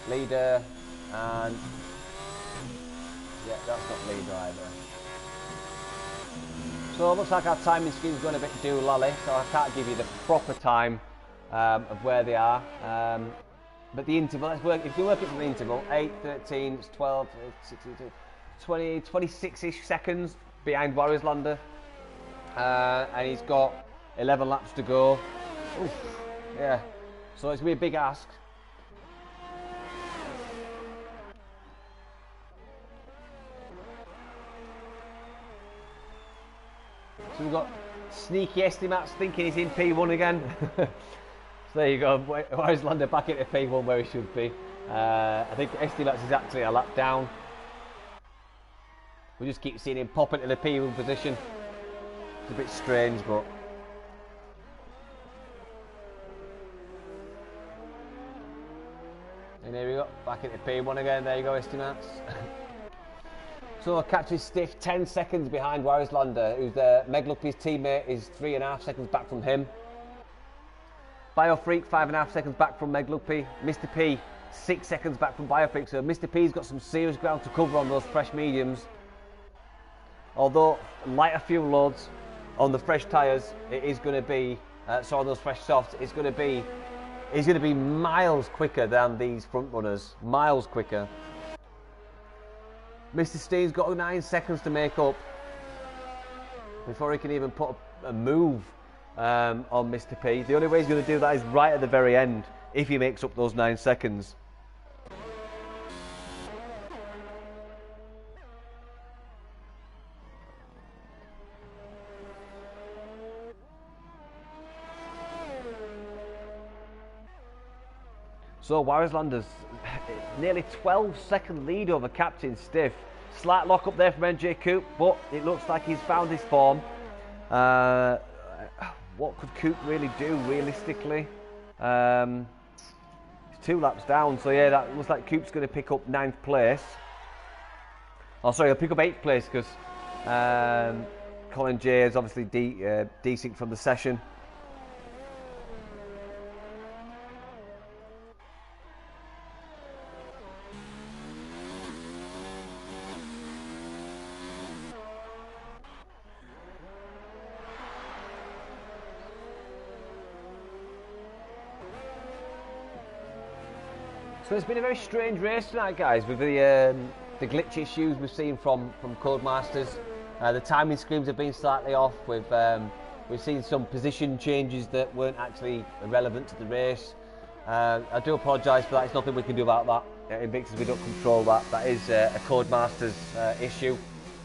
leader and yeah, that's not leader either. So it looks like our timing scheme's going a bit doolally, so I can't give you the proper time of where they are. But the interval, let's work, if you work it from the interval, 8, 13, it's 12, 16, 20, 26-ish seconds behind Warriorslander. And he's got 11 laps to go. Oof, yeah, so it's going to be a big ask. So we've got sneaky Estimats thinking he's in P1 again. So there you go, Warriorslander back into P1 where he should be. I think Estimats is actually a lap down. We just keep seeing him pop into the P1 position. It's a bit strange, but... And there we go, back into P1 again, there you go Estimats. So Captain Stiff, 10 seconds behind Warriorslander, who's Meglupy's teammate, is 3.5 seconds back from him. Biofreak, 5.5 seconds back from Meglupy. Mr. P, 6 seconds back from Biofreak. So Mr. P's got some serious ground to cover on those fresh mediums. Although lighter fuel loads on the fresh tyres, it is going to be, on those fresh softs, he's going to be miles quicker than these front runners. Miles quicker. Mr. Steen's got 9 seconds to make up before he can even put a move on Mr. P. The only way he's going to do that is right at the very end, if he makes up those 9 seconds. So Warriorslander nearly 12-second lead over Captain Stiff. Slight lock up there from NJ Coop, but it looks like he's found his form. What could Coop really do realistically? He's 2 laps down, so yeah, that looks like Coop's going to pick up 9th place. Oh, sorry, he'll pick up 8th place because Colin J is obviously desynced from the session. So it's been a very strange race tonight, guys, with the glitch issues we've seen from Codemasters. The timing screens have been slightly off. We've seen some position changes that weren't actually relevant to the race. I do apologise for that. It's nothing we can do about that. At Invictus, we don't control that. That is a Codemasters issue.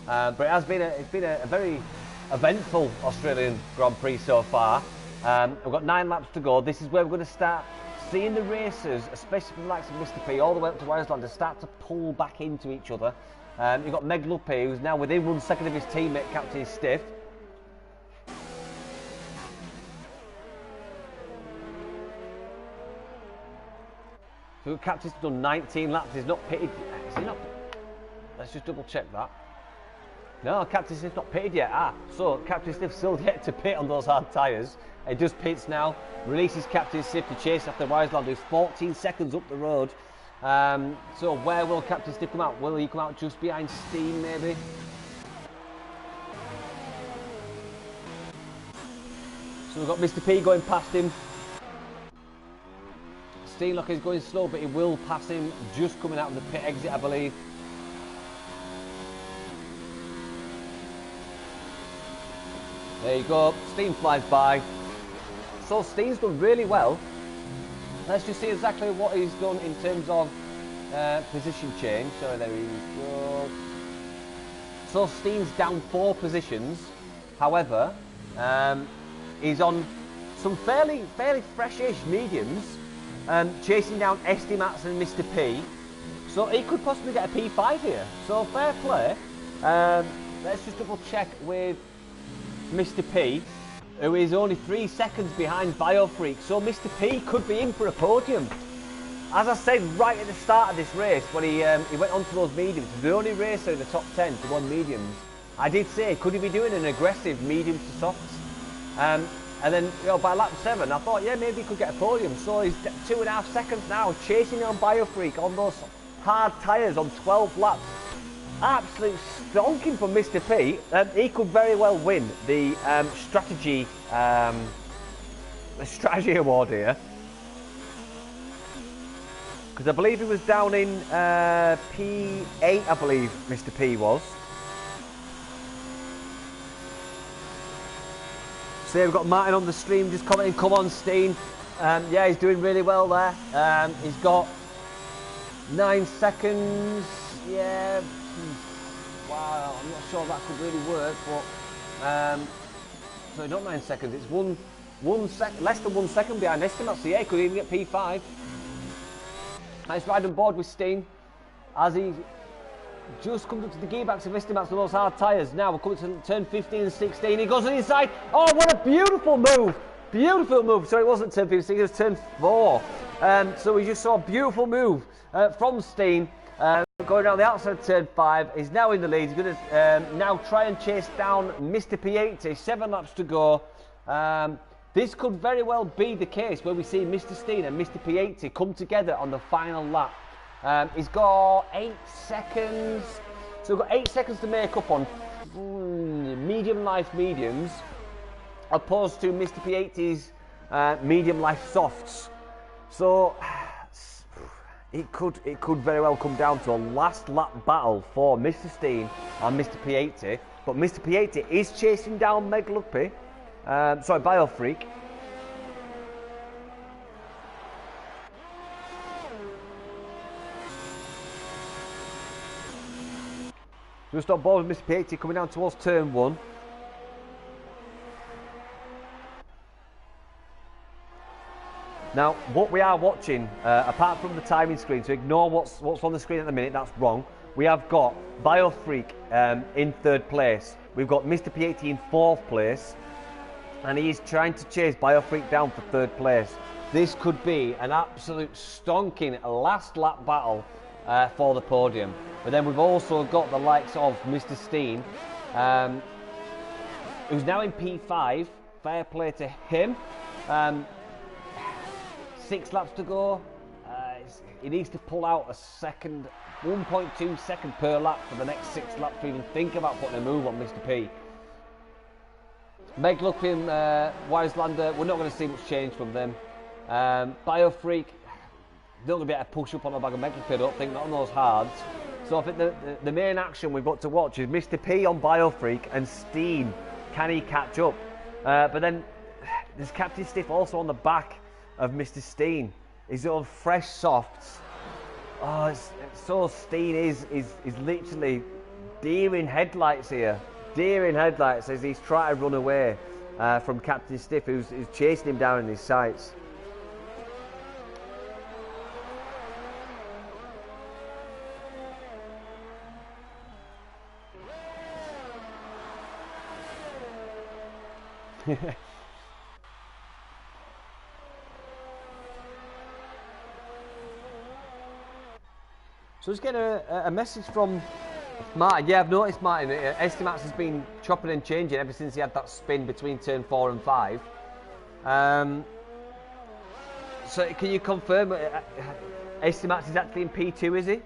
But it's been a very eventful Australian Grand Prix so far. We've got 9 laps to go. This is where we're going to start seeing the racers, especially from the likes of Mr. P, all the way up to Warriorslander, start to pull back into each other. You've got Meglupy, who's now within 1 second of his teammate, Captain Stiff. So Captain's done 19 laps, he's not pitted. Is he not? Let's just double check that. No, Captain Stiff's not pitted yet. So Captain Stiff's still yet to pit on those hard tyres. He just pits now, releases Captain Stiff to chase after Warriorslander, who's 14 seconds up the road. So where will Captain Stiff come out? Will he come out just behind Steen, maybe? So we've got Mr. P going past him. Steen, look, he's going slow, but he will pass him just coming out of the pit exit, I believe. There you go, Steen flies by. So Steen's done really well. Let's just see exactly what he's done in terms of position change. So there he goes. So Steen's down 4 positions. However, he's on some fairly freshish mediums, chasing down Estimats and Mr. P. So he could possibly get a P5 here. So fair play. Let's just double check with Mr. P, who is only 3 seconds behind Biofreak. So Mr. P could be in for a podium. As I said right at the start of this race, when he went onto those mediums, the only racer in the top 10 to run mediums, I did say, could he be doing an aggressive mediums to softs? And then, by lap 7, I thought, yeah, maybe he could get a podium. So he's 2.5 seconds now, chasing on Biofreak on those hard tyres on 12 laps. Absolute stonking from Mr. P. He could very well win the strategy award here. Because I believe he was down in P8, I believe Mr. P was. So yeah, we've got Martin on the stream just commenting, come on Steen. Yeah, he's doing really well there. He's got 9 seconds. Yeah, wow, I'm not sure if that could really work, but so not 9 seconds, it's less than 1 second behind Estimat, so yeah, he could even get P5. Nice ride on board with Steen as he just comes up to the gearbox of Estimat's the most hard tyres. Now we're coming to turn 15 and 16. He goes on the inside. Oh, what a beautiful move! Beautiful move. Sorry, it wasn't turn 15, it was turn 4. So we just saw a beautiful move from Steen. Going around the outside of turn 5. He's now in the lead. He's going to now try and chase down Mr. P80. 7 laps to go. This could very well be the case where we see Mr. Steen and Mr. P80 come together on the final lap. He's got 8 seconds. So we've got 8 seconds to make up on medium life mediums, opposed to Mr. P80's medium life softs. So it could very well come down to a last lap battle for Mr. Steen and Mr. P80. But Mr. P80 is chasing down Meglupi. Sorry, Biofreak. Just on board with Mr. P80 coming down towards turn 1. Now, what we are watching, apart from the timing screen, so ignore what's on the screen at the minute, that's wrong. We have got Biofreak in 3rd place. We've got Mr. P80 in 4th place. And he's trying to chase Biofreak down for 3rd place. This could be an absolute stonking last lap battle for the podium. But then we've also got the likes of Mr. Steen, who's now in P5. Fair play to him. 6 laps to go. He needs to pull out a second, 1.2 second per lap for the next 6 laps to even think about putting a move on Mr. P. Meglupin, Wiselander, we're not going to see much change from them. Biofreak, not going to be able to push up on the bag of Meglupin, I don't think, not on those hards. So I think the main action we've got to watch is Mr. P on Biofreak and Steen. Can he catch up? But then there's Captain Stiff also on the back of Mr. Steen. His own fresh softs. Oh, it's so Steen is literally deer in headlights here. Deer in headlights as he's trying to run away from Captain Stiff, who's chasing him down in his sights. So let's get a message from Martin. Yeah, I've noticed Martin. Estimax has been chopping and changing ever since he had that spin between turn 4 and 5. So can you confirm Estimax is actually in P2, is he?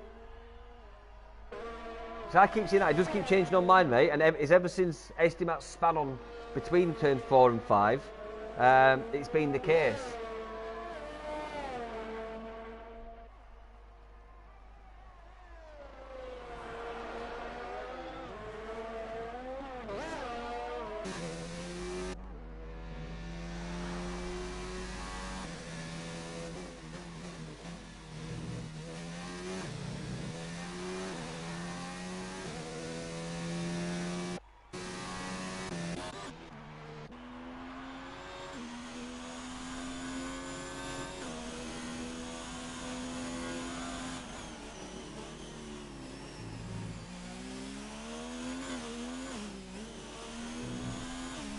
So I keep seeing that. I just keep changing on mine, mate. And it's ever since Estimax span on between turn 4 and 5, it's been the case.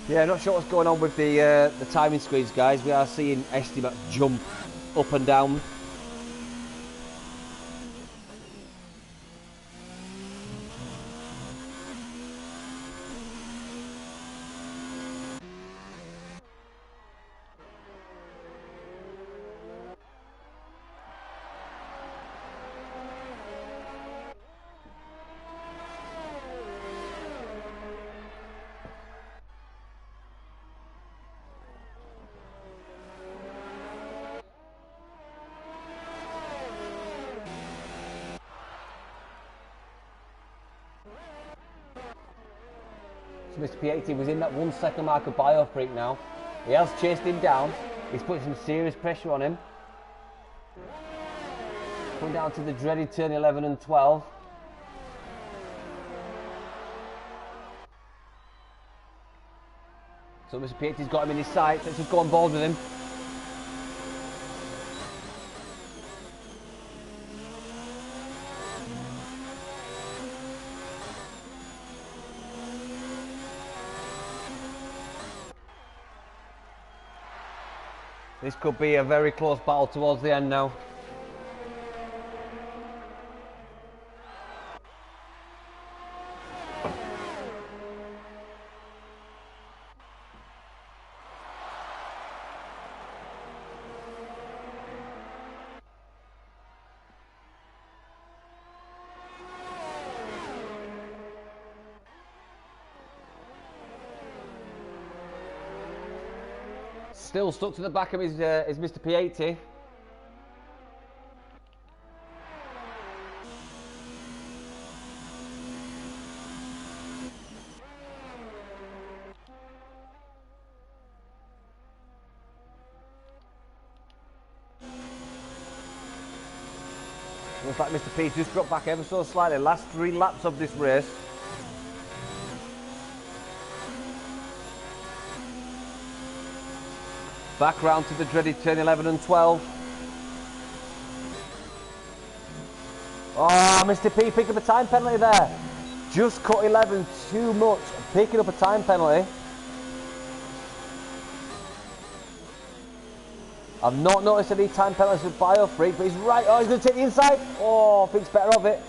Yeah, not sure what's going on with the timing screens, guys. We are seeing Estimax jump up and down. So Mr. P80 was in that 1 second mark of Biofreak now. He has chased him down. He's put some serious pressure on him. Going down to the dreaded turn 11 and 12. So Mr. P80's got him in his sights. Let's just go on board with him. This could be a very close battle towards the end now. Still stuck to the back of his Mr. P80. In fact, Mr. P just dropped back ever so slightly. Last 3 laps of this race. Back round to the dreaded turn 11 and 12. Oh, Mr. P picking up a time penalty there. Just cut 11 too much, picking up a time penalty. I've not noticed any time penalties with Biofreak, but he's right. Oh, he's going to take the inside. Oh, thinks better of it.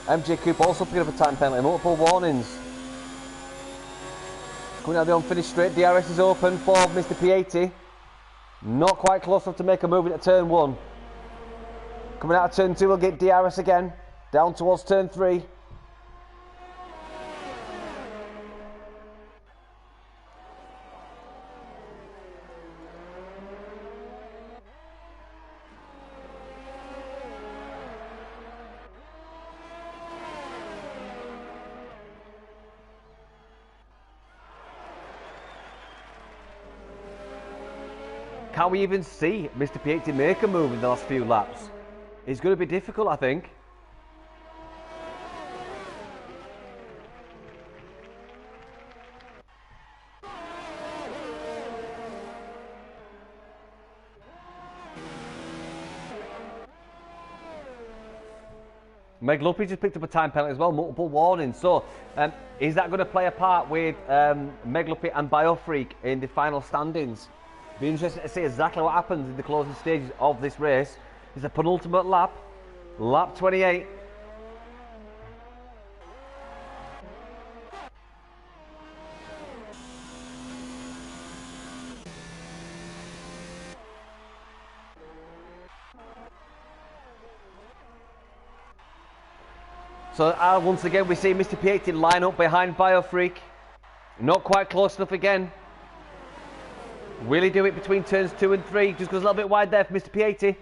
MJ Coop also picking up a time penalty, multiple warnings. Coming out the unfinished straight, DRS is open for Mr. P80. Not quite close enough to make a move into turn 1. Coming out of turn 2, we'll get DRS again. Down towards turn 3. Can we even see Mr. P80 make a move in the last few laps? It's going to be difficult, I think. Meg Luppy just picked up a time penalty as well, multiple warnings. So, is that going to play a part with Meg Luppy and Biofreak in the final standings? Be interesting to see exactly what happens in the closing stages of this race. It's a penultimate lap, lap 28. So once again we see Mr. P80 line up behind Biofreak. Not quite close enough again. Will he do it between turns 2 and 3? Just goes a little bit wide there for Mr. P80.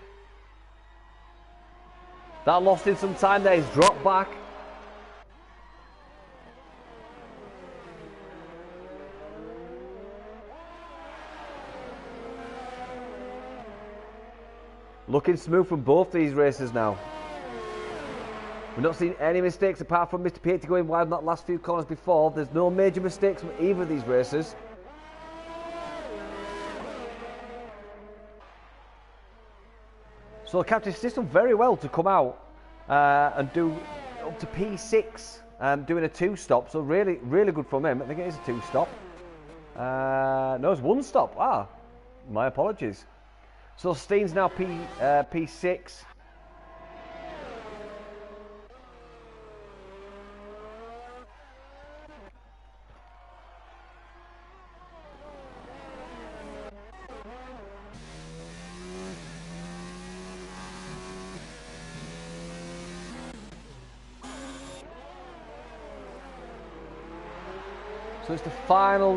That lost him some time there. He's dropped back. Looking smooth from both these races now. We've not seen any mistakes apart from Mr. P80 going wide in that last few corners before. There's no major mistakes from either of these races. So the captain has done very well to come out and do up to P6, doing a 2-stop. So really, really good from him. I think it is a 2-stop. No, it's 1 stop. Ah, my apologies. So Steen's now P6. So it's the final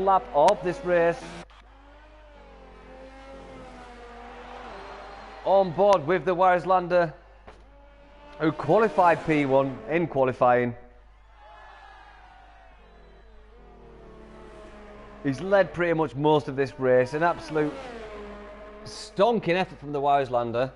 lap of this race. on board with the Wieslander, who qualified P1 in qualifying. He's led pretty much most of this race. An absolute stonking effort from the Wieslander.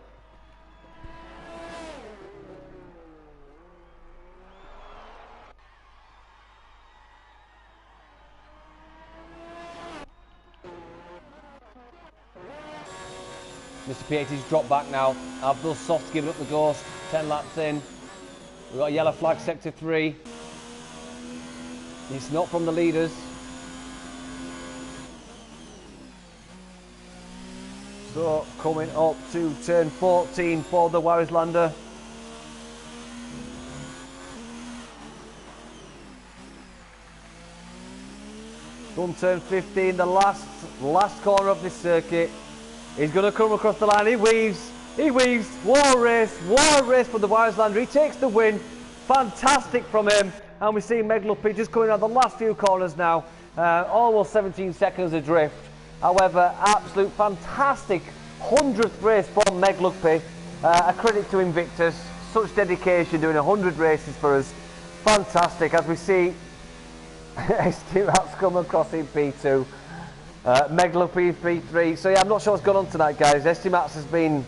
Mr. P80's dropped back now. Abdul Soft's giving up the ghost. 10 laps in. We've got a yellow flag, sector 3. It's not from the leaders. So coming up to turn 14 for the Wieslander. Done turn 15, the last corner of this circuit. He's going to come across the line. He weaves. What a race for the Wieslander. He takes the win. Fantastic from him. And we see Meg Luppy just coming out the last few corners now. Almost 17 seconds adrift. However, absolute fantastic 100th race from Meg Luppy. A credit to Invictus. Such dedication, doing 100 races for us. Fantastic. As we see Estimat's come across in P2. Meg Luppy P3. So yeah, I'm not sure what's going on tonight, guys. Estimats has been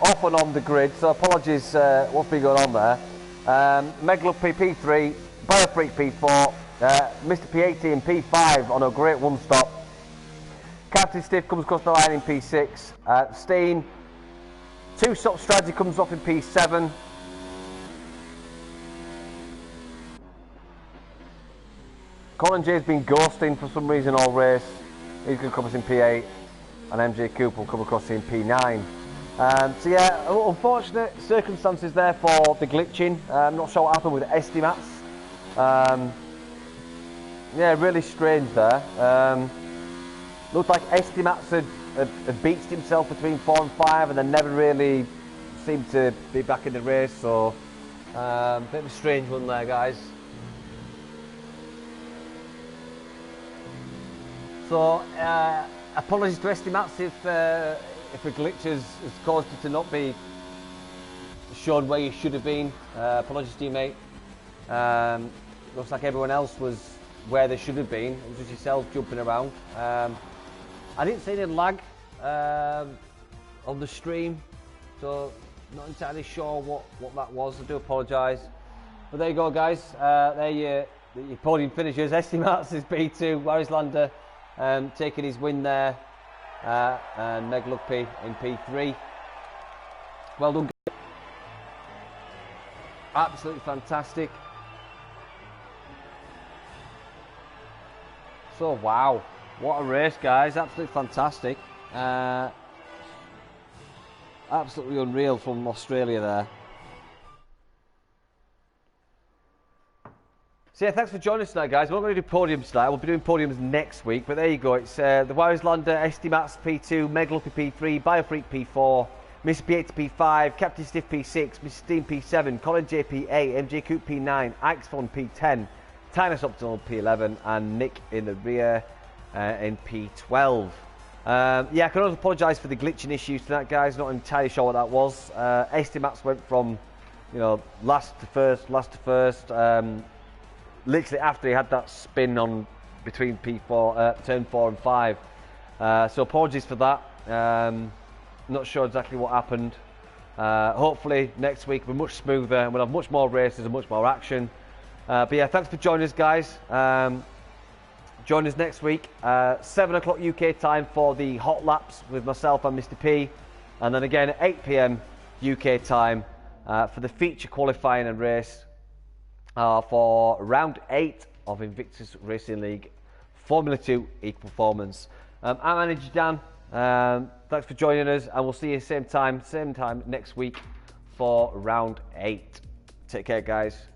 off and on the grid, so apologies what's been going on there. Meg Luppy P3, Biofreak P4, Mr. P80 in P5 on a great one stop. Captain Stiff comes across the line in P6. Steen, 2-stop strategy comes off in P7. Colin J's been ghosting for some reason all race. He's going to come across in P8, and MJ Cooper will come across in P9. So yeah, unfortunate circumstances there for the glitching. I'm not sure what happened with Estimats. Yeah, really strange there. Looked like Estimats had beached himself between 4 and 5 and then never really seemed to be back in the race. So, bit of a strange one there, guys. So, apologies to Estimats if a glitch has caused you to not be shown where you should have been. Apologies to you, mate. Looks like everyone else was where they should have been. It was just yourself jumping around. I didn't see any lag on the stream, so not entirely sure what that was. I do apologise. But there you go, guys. There your podium finishes. Estimats is P2, Wieslander taking his win there, and Meg Luppy in P3. Well done. Absolutely fantastic. So wow, what a race, guys. Absolutely fantastic. Absolutely unreal from Australia there. So yeah, thanks for joining us tonight, guys. We're not going to do podiums tonight. We'll be doing podiums next week. But there you go. It's the Wieslander, Estimats P2, Meg Luppy P3, Biofreak P4, Mr. P8 P5, Captain Stiff P6, Mr. Steen P7, Colin J P8, MJ Coop P9, Ike's Fun P10, Tinus Optimal P11, and Nick in the rear in P12. Yeah, I can also apologise for the glitching issues tonight, guys. Not entirely sure what that was. Estimats went from, last to first. Literally after he had that spin on between P4, turn 4 and 5. So apologies for that. Not sure exactly what happened. Hopefully next week will be much smoother and we'll have much more races and much more action. But yeah, thanks for joining us, guys. Join us next week, 7 o'clock UK time for the hot laps with myself and Mr. P. And then again at 8 PM UK time for the feature qualifying and race for round 8 of Invictus Racing League Formula 2 Equal Performance. I'm Manager Dan. Thanks for joining us, and we'll see you same time next week for round 8. Take care, guys.